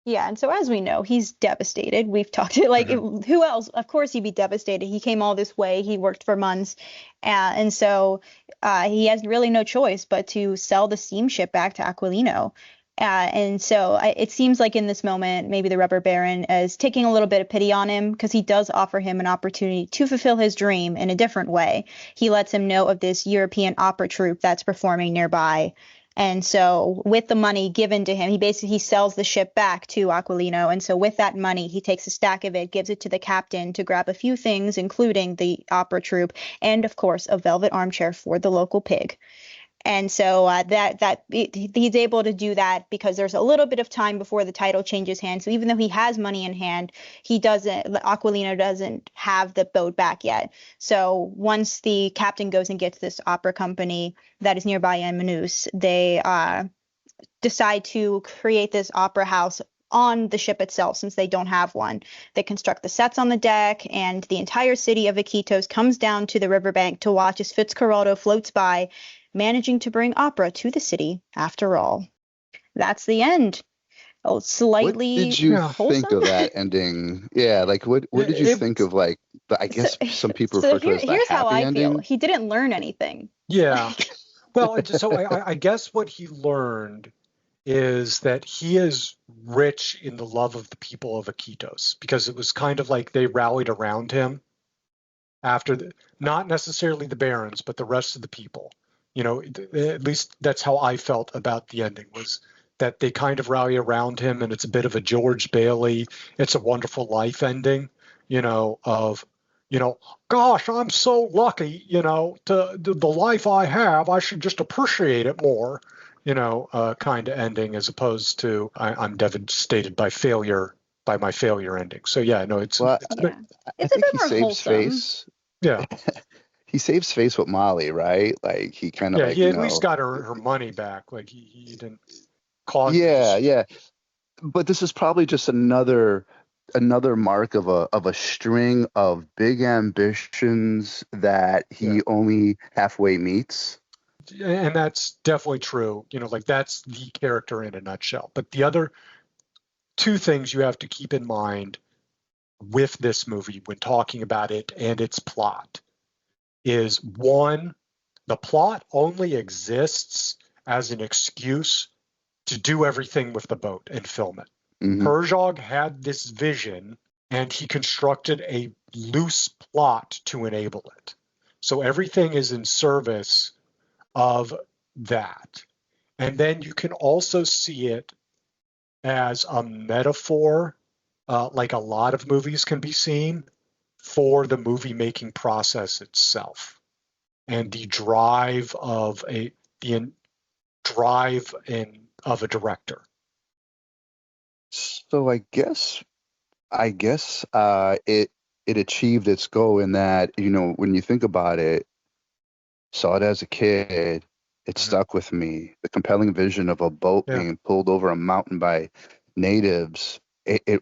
S2: Yeah, and so as we know, he's devastated. We've talked to who else? Of course, he'd be devastated. He came all this way. He worked for months, and so he has really no choice but to sell the steamship back to Aquilino. And so it seems like in this moment, maybe the Rubber Baron is taking a little bit of pity on him because he does offer him an opportunity to fulfill his dream in a different way. He lets him know of this European opera troupe that's performing nearby. And so with the money given to him, he sells the ship back to Aquilino. And so with that money, he takes a stack of it, gives it to the captain to grab a few things, including the opera troupe, and of course, a velvet armchair for the local pig. And so he's able to do that because there's a little bit of time before the title changes hands. So even though he has money in hand, Aquilino doesn't have the boat back yet. So once the captain goes and gets this opera company that is nearby in Manus, they decide to create this opera house on the ship itself since they don't have one. They construct the sets on the deck, and the entire city of Iquitos comes down to the riverbank to watch as Fitzcarraldo floats by, managing to bring opera to the city after all. That's the end. Oh, slightly.
S3: What did you
S2: wholesome?
S3: think of that ending? Yeah, like what did you think of I guess some people refer to it as the
S2: here's
S3: happy
S2: how I
S3: ending?
S2: feel. He didn't learn anything.
S1: Yeah. Well, so I guess what he learned is that he is rich in the love of the people of Iquitos, because it was kind of like they rallied around him after not necessarily the barons, but the rest of the people. At least that's how I felt about the ending, was that they kind of rally around him, and it's a bit of a George Bailey, It's a Wonderful Life ending, gosh, I'm so lucky, to the life I have, I should just appreciate it more, kind of ending, as opposed to I'm devastated by my failure ending. So yeah, no, it's
S2: a bit more wholesome.
S3: Face.
S1: Yeah.
S3: He saves face with Molly, right? Like he kind of
S1: he at least got her money back. Like he didn't. caused.
S3: Yeah. But this is probably just another mark of a string of big ambitions that he only halfway meets.
S1: And that's definitely true. Like that's the character in a nutshell. But the other two things you have to keep in mind with this movie when talking about it and its plot is, one, the plot only exists as an excuse to do everything with the boat and film it.
S3: Mm-hmm.
S1: Herzog had this vision and he constructed a loose plot to enable it. So everything is in service of that. And then you can also see it as a metaphor, like a lot of movies can be seen, for the movie making process itself and the drive of a director.
S3: So I guess it achieved its goal in that, when you think about it, saw it as a kid, it stuck with me. The compelling vision of a boat being pulled over a mountain by natives, it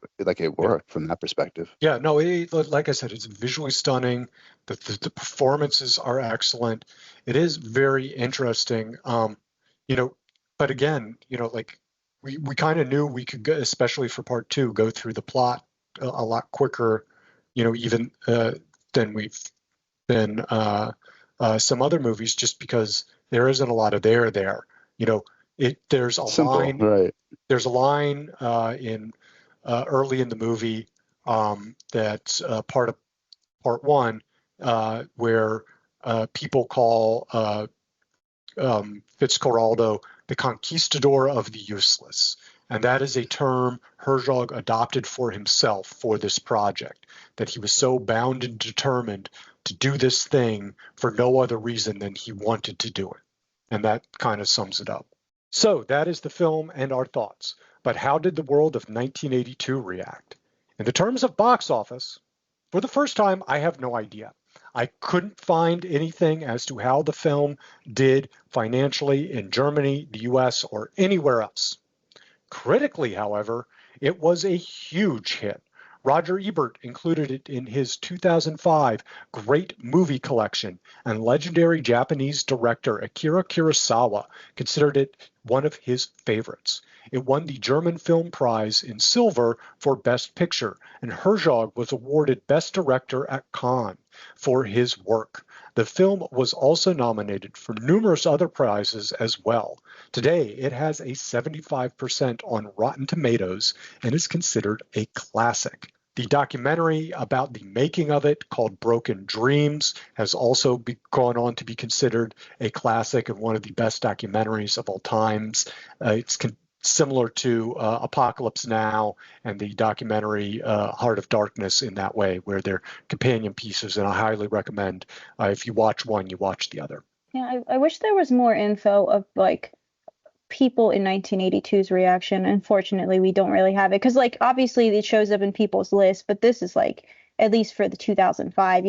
S3: worked from that perspective.
S1: Yeah, no, like I said, it's visually stunning. The performances are excellent. It is very interesting. But again, like we kind of knew we could go, especially for part two, go through the plot a lot quicker, even than we've been some other movies, just because there isn't a lot of there. There's a
S3: Simple,
S1: line,
S3: right?
S1: There's a line in early in the movie that's part of part one, where people call Fitzcarraldo the conquistador of the useless. And that is a term Herzog adopted for himself for this project, that he was so bound and determined to do this thing for no other reason than he wanted to do it. And that kind of sums it up. So that is the film and our thoughts. But how did the world of 1982 react? In the terms of box office, for the first time, I have no idea. I couldn't find anything as to how the film did financially in Germany, the US, or anywhere else. Critically, however, it was a huge hit. Roger Ebert included it in his 2005 Great Movie Collection, and legendary Japanese director Akira Kurosawa considered it one of his favorites. It won the German Film Prize in Silver for Best Picture, and Herzog was awarded Best Director at Cannes for his work. The film was also nominated for numerous other prizes as well. Today, it has a 75% on Rotten Tomatoes and is considered a classic. The documentary about the making of it, called Broken Dreams, has also gone on to be considered a classic and one of the best documentaries of all times. It's similar to Apocalypse Now and the documentary Heart of Darkness in that way, where they're companion pieces, and I highly recommend if you watch one, you watch the other.
S2: Yeah, I wish there was more info of like people in 1982's reaction. Unfortunately, we don't really have it because, like, obviously it shows up in people's list, but this is like, at least for the 2005,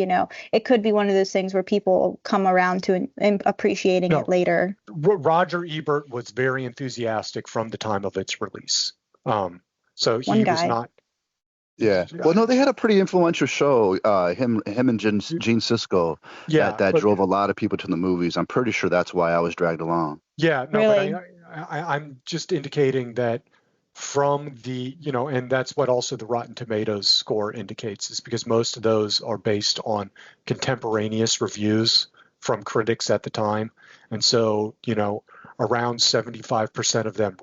S2: it could be one of those things where people come around to appreciating it later.
S1: Roger Ebert was very enthusiastic from the time of its release. So he was not.
S3: Yeah. Well, no, they had a pretty influential show. Him and Gene Siskel. That drove a lot of people to the movies. I'm pretty sure that's why I was dragged along.
S1: Yeah. No,
S2: really?
S1: But I'm just indicating that from the, and that's what also the Rotten Tomatoes score indicates, is because most of those are based on contemporaneous reviews from critics at the time. And so, around 75% of them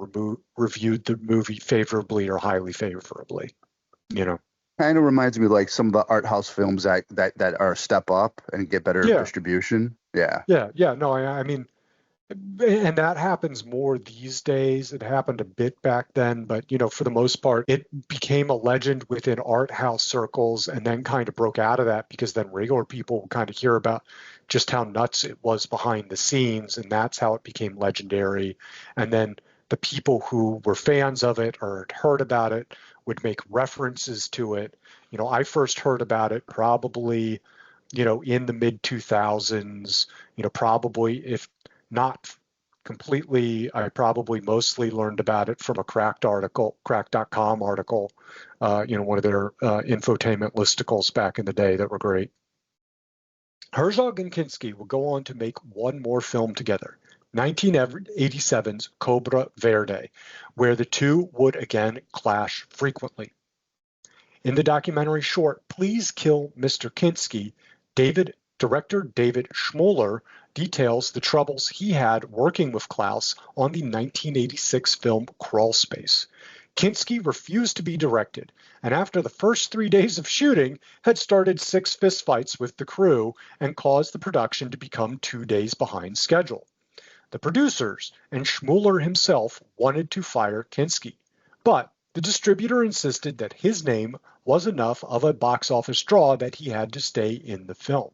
S1: reviewed the movie favorably or highly favorably.
S3: Kind of reminds me like some of the art house films that are a step up and get better distribution. Yeah.
S1: No, I mean, and that happens more these days. It happened a bit back then, but for the most part, it became a legend within art house circles, and then kind of broke out of that because then regular people kind of hear about just how nuts it was behind the scenes, and that's how it became legendary. And then the people who were fans of it or had heard about it would make references to it. I first heard about it probably, in the mid 2000s, probably if not I probably mostly learned about it from a cracked.com article, one of their infotainment listicles back in the day that were great. Herzog and Kinski would go on to make one more film together, 1987's Cobra Verde, where the two would again clash frequently. In the documentary short Please Kill Mr. Kinski, director David Schmoller details the troubles he had working with Klaus on the 1986 film Crawl Space. Kinski refused to be directed, and after the first 3 days of shooting, had started 6 fistfights with the crew and caused the production to become 2 days behind schedule. The producers and Schmoller himself wanted to fire Kinski, but the distributor insisted that his name was enough of a box office draw that he had to stay in the film.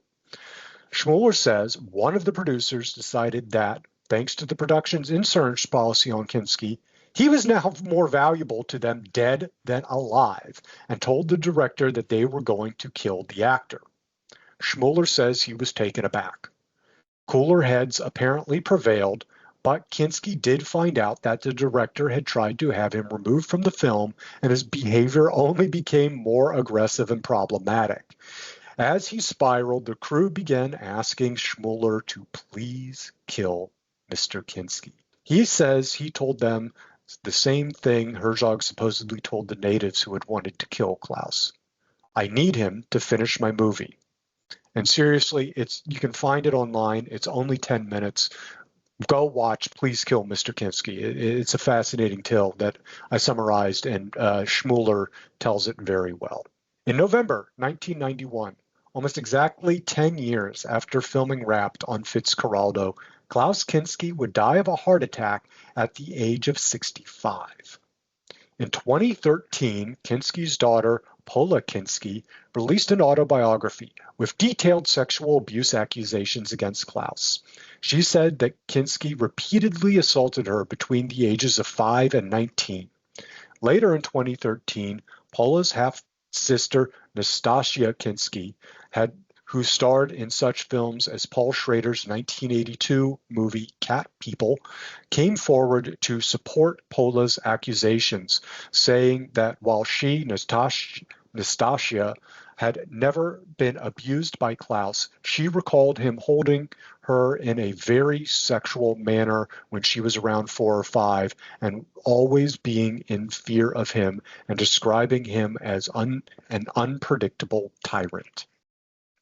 S1: Schmoller says one of the producers decided that, thanks to the production's insurance policy on Kinski, he was now more valuable to them dead than alive, and told the director that they were going to kill the actor. Schmoller says he was taken aback. Cooler heads apparently prevailed, but Kinski did find out that the director had tried to have him removed from the film, and his behavior only became more aggressive and problematic. As he spiraled, the crew began asking Schmoller to please kill Mr. Kinski. He says he told them the same thing Herzog supposedly told the natives who had wanted to kill Klaus. I need him to finish my movie. And seriously, you can find it online. It's only 10 minutes. Go watch Please Kill Mr. Kinski. It's a fascinating tale that I summarized, and Schmoller tells it very well. In November 1991, almost exactly 10 years after filming wrapped on Fitzcarraldo, Klaus Kinski would die of a heart attack at the age of 65. In 2013, Kinski's daughter, Paula Kinski, released an autobiography with detailed sexual abuse accusations against Klaus. She said that Kinski repeatedly assaulted her between the ages of 5 and 19. Later in 2013, Paula's half-sister, Nastasia Kinski, who starred in such films as Paul Schrader's 1982 movie Cat People, came forward to support Paula's accusations, saying that while she, Nastasia, had never been abused by Klaus, she recalled him holding her in a very sexual manner when she was around 4 or 5, and always being in fear of him, and describing him as an unpredictable tyrant.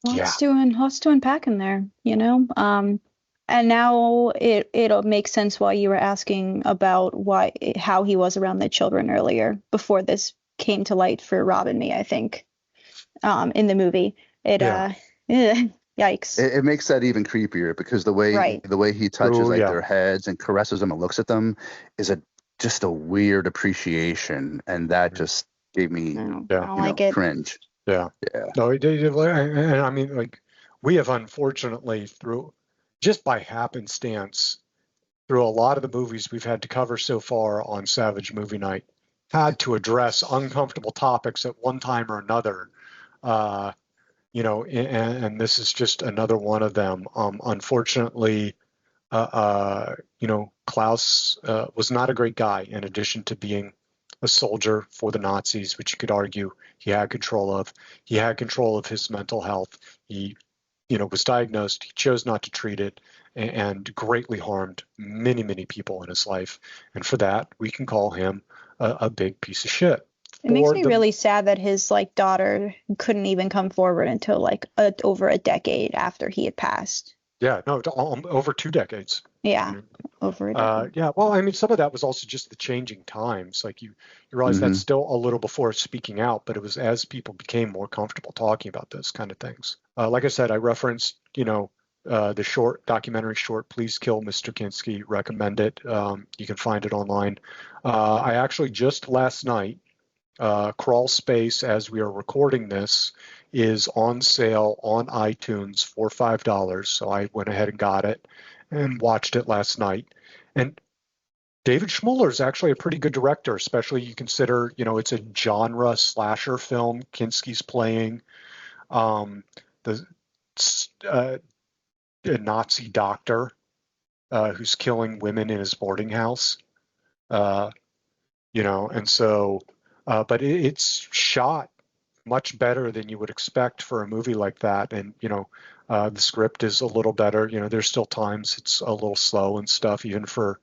S2: Lots to unpack in there, and now it'll make sense why you were asking about how he was around the children earlier, before this came to light for Rob and me, I think, in the movie. Yikes.
S3: It makes that even creepier, because the way he touches their heads and caresses them and looks at them is just a weird appreciation, and that just gave me cringe.
S1: Yeah. No, and I mean, we have unfortunately, just by happenstance, through a lot of the movies we've had to cover so far on Savage Movie Night, had to address uncomfortable topics at one time or another. And this is just another one of them. Unfortunately, Klaus was not a great guy, in addition to being a soldier for the Nazis, which you could argue he had control of. He had control of his mental health. He, was diagnosed. He chose not to treat it, and greatly harmed many, many people in his life. And for that, we can call him a big piece of shit.
S2: It makes me really sad that his daughter couldn't even come forward until over a decade after he had passed.
S1: Yeah, no, over 2 decades.
S2: Yeah, over a decade.
S1: Yeah, well, I mean, some of that was also just the changing times. You realize that's still a little before speaking out, but it was as people became more comfortable talking about those kind of things. Like I said, I referenced, the documentary short, Please Kill Mr. Kinski. Recommend it. You can find it online. I actually just last night, Crawl Space, as we are recording this, is on sale on iTunes for $5. So I went ahead and got it and watched it last night. And David Schmoller is actually a pretty good director, especially you consider, it's a genre slasher film. Kinski's playing the Nazi doctor
S4: who's killing women in his boarding house. And so, but it's shot much better than you would expect for a movie like that. And, the script is a little better. There's still times it's a little slow and stuff, even for,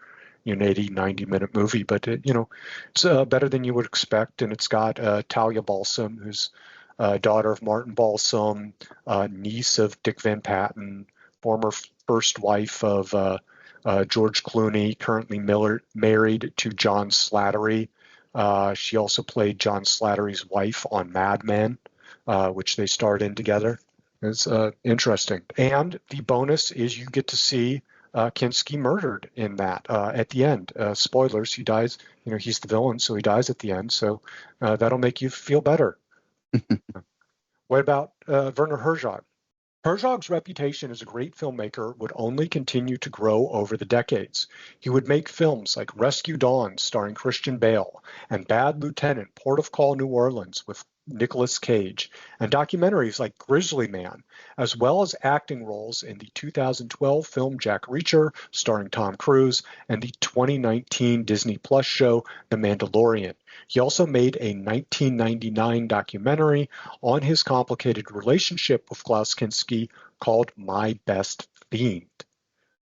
S4: an 80, 90-minute movie, but it's better than you would expect. And it's got Talia Balsam, who's daughter of Martin Balsam, niece of Dick Van Patten, former first wife of George Clooney, currently married to John Slattery. She also played John Slattery's wife on Mad Men, which they starred in together. It's interesting. And the bonus is you get to see Kinski murdered in that at the end. Spoilers, he dies. He's the villain, so he dies at the end. So that'll make you feel better. What about Werner Herzog? Herzog's reputation as a great filmmaker would only continue to grow over the decades. He would make films like Rescue Dawn, starring Christian Bale, and Bad Lieutenant, Port of Call, New Orleans, with Nicolas Cage, and documentaries like Grizzly Man, as well as acting roles in the 2012 film Jack Reacher, starring Tom Cruise, and the 2019 Disney Plus show The Mandalorian. He also made a 1999 documentary on his complicated relationship with Klaus Kinski called My Best Fiend.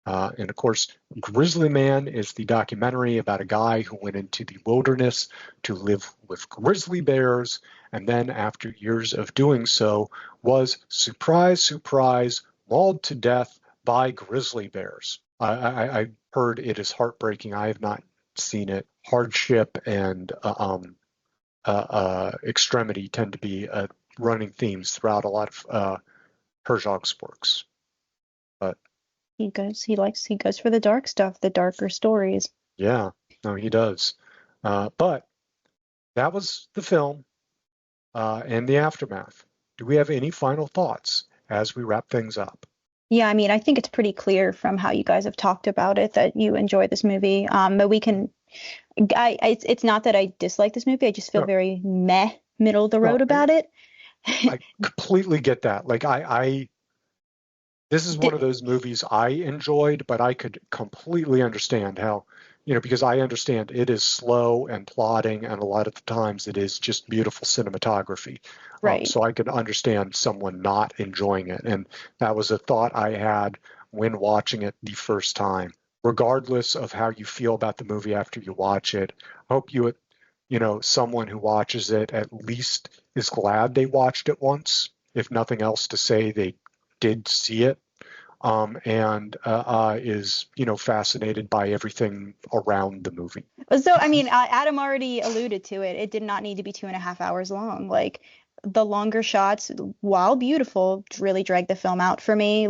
S4: And of course, Grizzly Man is the documentary about a guy who went into the wilderness to live with grizzly bears, and then after years of doing so, was, surprise, surprise, mauled to death by grizzly bears. I heard it is heartbreaking. I have not seen it. Hardship and extremity tend to be running themes throughout a lot of Herzog's works. But
S2: he goes for the dark stuff, the darker stories.
S4: Yeah, no, he does. But that was the film and the aftermath. Do we have any final thoughts as we wrap things up?
S2: Yeah, I mean, I think it's pretty clear from how you guys have talked about it that you enjoy this movie. But we can, it's not that I dislike this movie. I just feel very meh, middle of the road about it.
S4: I completely get that. Like this is one of those movies I enjoyed, but I could completely understand how, because I understand it is slow and plodding, and a lot of the times it is just beautiful cinematography.
S2: Right.
S4: So I could understand someone not enjoying it. And that was a thought I had when watching it the first time. Regardless of how you feel about the movie after you watch it, I hope someone who watches it at least is glad they watched it once, if nothing else to say they did see it, and is fascinated by everything around the movie.
S2: So I mean, Adam already alluded to it. It did not need to be 2.5 hours long. Like, the longer shots, while beautiful, really drag the film out for me.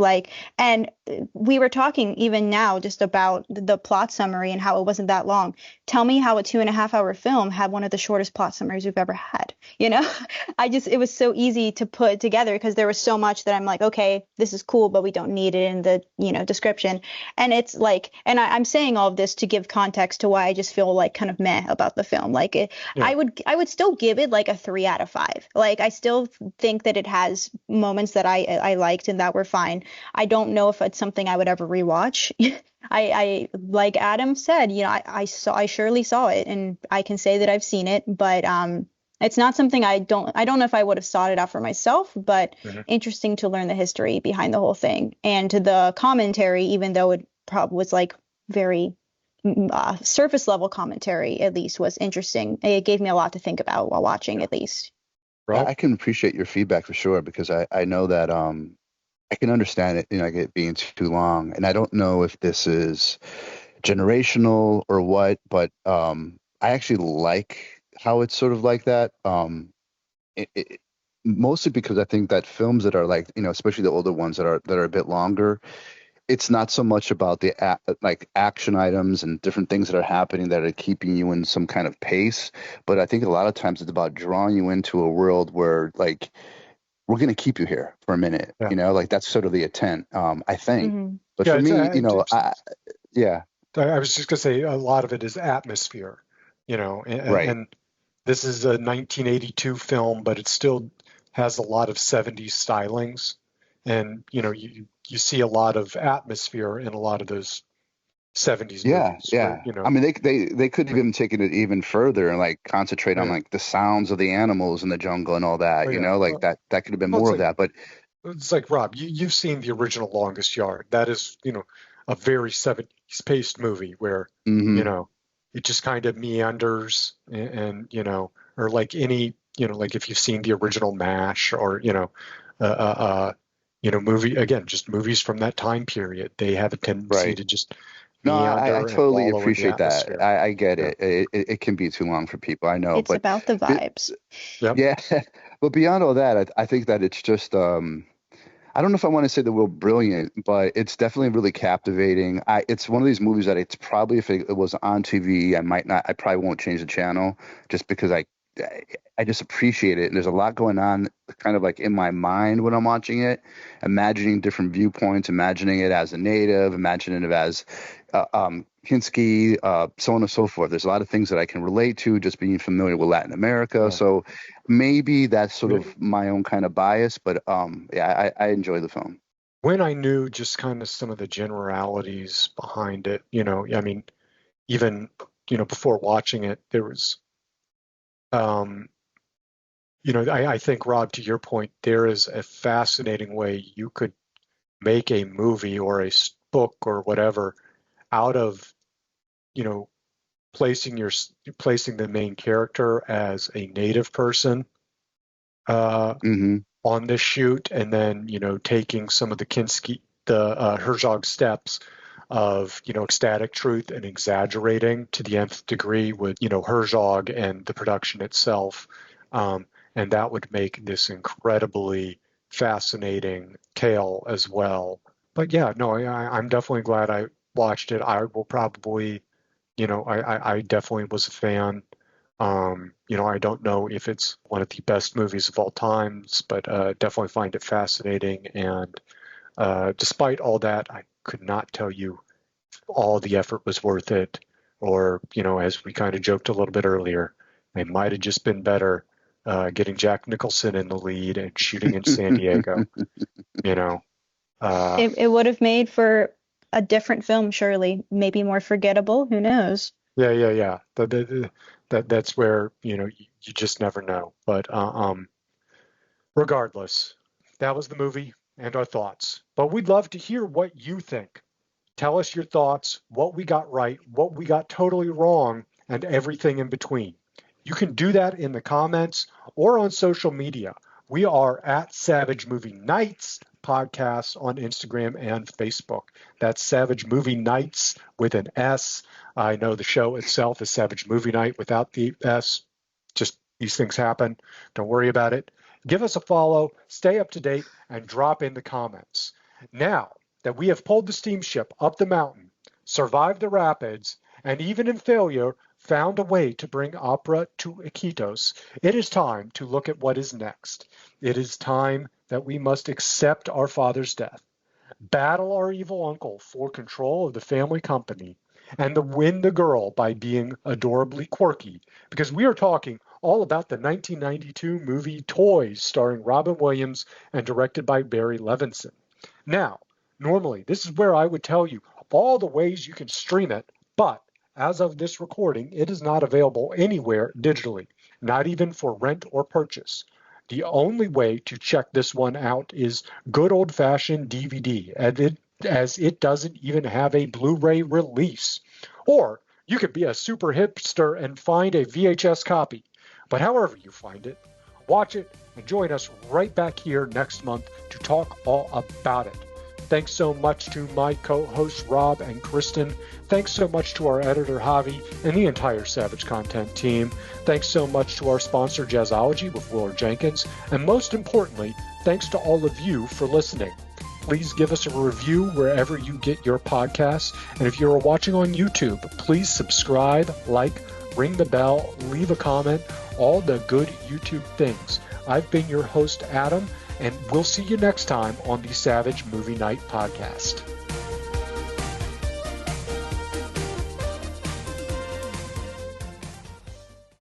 S2: And we were talking even now just about the plot summary and how it wasn't that long. Tell me how a 2.5-hour film had one of the shortest plot summaries we've ever had. It was so easy to put together because there was so much that I'm like, okay, this is cool, but we don't need it in the, description. And it's like, and I'm saying all of this to give context to why I just feel like kind of meh about the film. I would still give it like a 3 out of 5. I still think that it has moments that I liked and that were fine. I don't know if it's something I would ever rewatch. I like Adam said, I surely saw it, and I can say that I've seen it, but it's not something I don't know if I would have sought it out for myself, but interesting to learn the history behind the whole thing. And the commentary, even though it probably was like very surface level commentary, at least was interesting. It gave me a lot to think about while watching, at least.
S3: Right. I can appreciate your feedback for sure, because I know that I can understand it, it being too long, and I don't know if this is generational or what, but I actually like how it's sort of like that. Mostly because I think that films that are like, especially the older ones that are a bit longer, it's not so much about the action items and different things that are happening that are keeping you in some kind of pace, but I think a lot of times it's about drawing you into a world where we're going to keep you here for a minute, that's sort of the intent, I think. But for me,
S4: I was just going to say a lot of it is atmosphere,
S3: right.
S4: And this is a 1982 film, but it still has a lot of 70s stylings. And, you see a lot of atmosphere in a lot of those 70s
S3: Yeah,
S4: movies.
S3: yeah.
S4: Where, you know,
S3: I mean, they could have even taken it even further and like concentrate on like the sounds of the animals in the jungle and all that.
S4: oh,
S3: You
S4: yeah.
S3: know, like that could have been
S4: Well,
S3: more of that. But
S4: it's like Rob, you've seen the original Longest Yard. That is, you know, a very 70s paced movie where, you
S3: mhm,
S4: know, it just kind of meanders and, you know, or like any, you know, like if you've seen the original MASH or, uh, uh, uh, movie, again, just movies from that time period, they have a tendency
S3: right.
S4: to just
S3: No, I
S4: meander and
S3: totally
S4: wallow in the
S3: appreciate that.
S4: atmosphere.
S3: I get
S4: Yeah.
S3: it. It can be too long for people. I know,
S2: It's
S3: but
S2: about the
S3: bi-
S2: vibes.
S4: Yep.
S3: yeah. But beyond all that, I think that it's just I don't know if I want to say the word brilliant, but it's definitely really captivating. It's one of these movies that it's probably if it was on TV, I probably won't change the channel just because I just appreciate it. And there's a lot going on kind of like in my mind when I'm watching it, imagining different viewpoints, imagining it as a native, imagining it as Kinski, so on and so forth. There's a lot of things that I can relate to just being familiar with Latin America.
S4: Yeah.
S3: So maybe that's sort of my own kind of bias, but yeah, I enjoy the film.
S4: When I knew just kind of some of the generalities behind it, you know, I mean, even, you know, before watching it, there was, um, you know, I think, Rob, to your point, there is a fascinating way you could make a movie or a book or whatever out of, you know, placing the main character as a native person
S3: Hmm.
S4: on this shoot, and then, you know, taking some of the Herzog steps of, you know, ecstatic truth and exaggerating to the nth degree with, you know, Herzog and the production itself. Um, and that would make this incredibly fascinating tale as well. But yeah, no, I'm definitely glad I watched it. I will probably, you know, I definitely was a fan. You know, I don't know if it's one of the best movies of all times, but definitely find it fascinating. And despite all that, I could not tell you all the effort was worth it. Or, you know, as we kind of joked a little bit earlier, it might have just been better getting Jack Nicholson in the lead and shooting in San Diego. You know, uh,
S2: It would have made for a different film, surely. Maybe more forgettable. Who knows?
S4: yeah. That's where, you know, you just never know. But regardless, that was the movie and our thoughts. But we'd love to hear what you think. Tell us your thoughts, what we got right, what we got totally wrong, and everything in between. You can do that in the comments or on social media. We are at Savage Movie Nights podcast on Instagram and Facebook. That's Savage Movie Nights with an S. I know the show itself is Savage Movie Night without the S. Just these things happen. Don't worry about it. Give us a follow, stay up to date, and drop in the comments. Now that we have pulled the steamship up the mountain, survived the rapids, and even in failure, found a way to bring opera to Iquitos, it is time to look at what is next. It is time that we must accept our father's death, battle our evil uncle for control of the family company, and win the girl by being adorably quirky, because we are talking all about the 1992 movie Toys, starring Robin Williams and directed by Barry Levinson. Now, normally, this is where I would tell you all the ways you can stream it, but as of this recording, it is not available anywhere digitally, not even for rent or purchase. The only way to check this one out is good old-fashioned DVD, as it doesn't even have a Blu-ray release. Or you could be a super hipster and find a VHS copy. But however you find it, watch it and join us right back here next month to talk all about it. Thanks so much to my co-hosts Rob and Kristen. Thanks so much to our editor Javi and the entire Savage Content team. Thanks so much to our sponsor Jazzology with Willard Jenkins. And most importantly, thanks to all of you for listening. Please give us a review wherever you get your podcasts. And if you're watching on YouTube, please subscribe, like, ring the bell, leave a comment, all the good YouTube things. I've been your host, Adam, and we'll see you next time on the Savage Movie Night podcast.